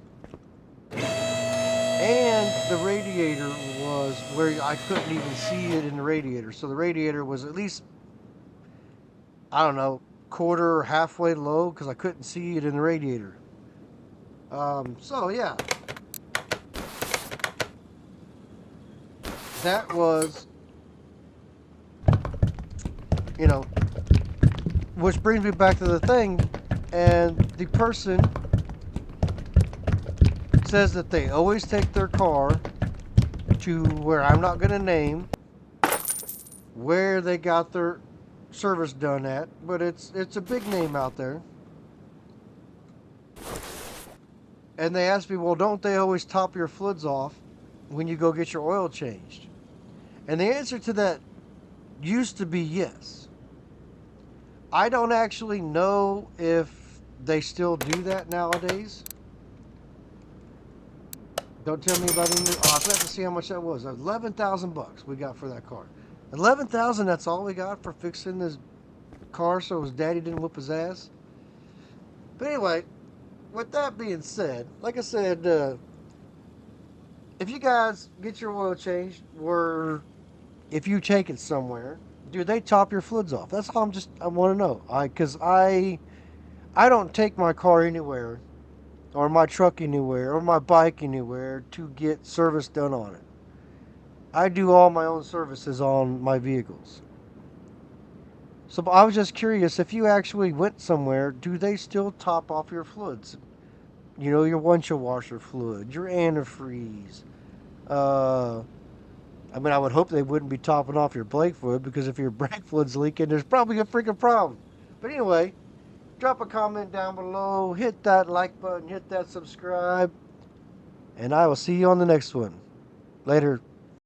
and the radiator was where I couldn't even see it in the radiator. So the radiator was at least, I don't know, quarter or halfway low because I couldn't see it in the radiator. So yeah, that was, you know, which brings me back to the thing. And the person says that they always take their car to where I'm not going to name where they got their service done at, but it's a big name out there. And they asked me, well, don't they always top your fluids off when you go get your oil changed? And the answer to that used to be yes. I don't actually know if they still do that nowadays. Don't tell me about any. Oh, I forgot to see how much that was. $11,000 we got for that car. 11,000. That's all we got for fixing this car, so his daddy didn't whoop his ass. But anyway, with that being said, like I said, if you guys get your oil changed, or if you take it somewhere, do they top your fluids off? That's all I want to know. I don't take my car anywhere, or my truck anywhere, or my bike anywhere to get service done on it. I do all my own services on my vehicles. So I was just curious, if you actually went somewhere, do they still top off your fluids? You know, your windshield washer fluid, your antifreeze. Uh, I mean, I would hope they wouldn't be topping off your brake fluid, because if your brake fluid's leaking, there's probably a freaking problem. But anyway, drop a comment down below, hit that like button, hit that subscribe, and I will see you on the next one. Later.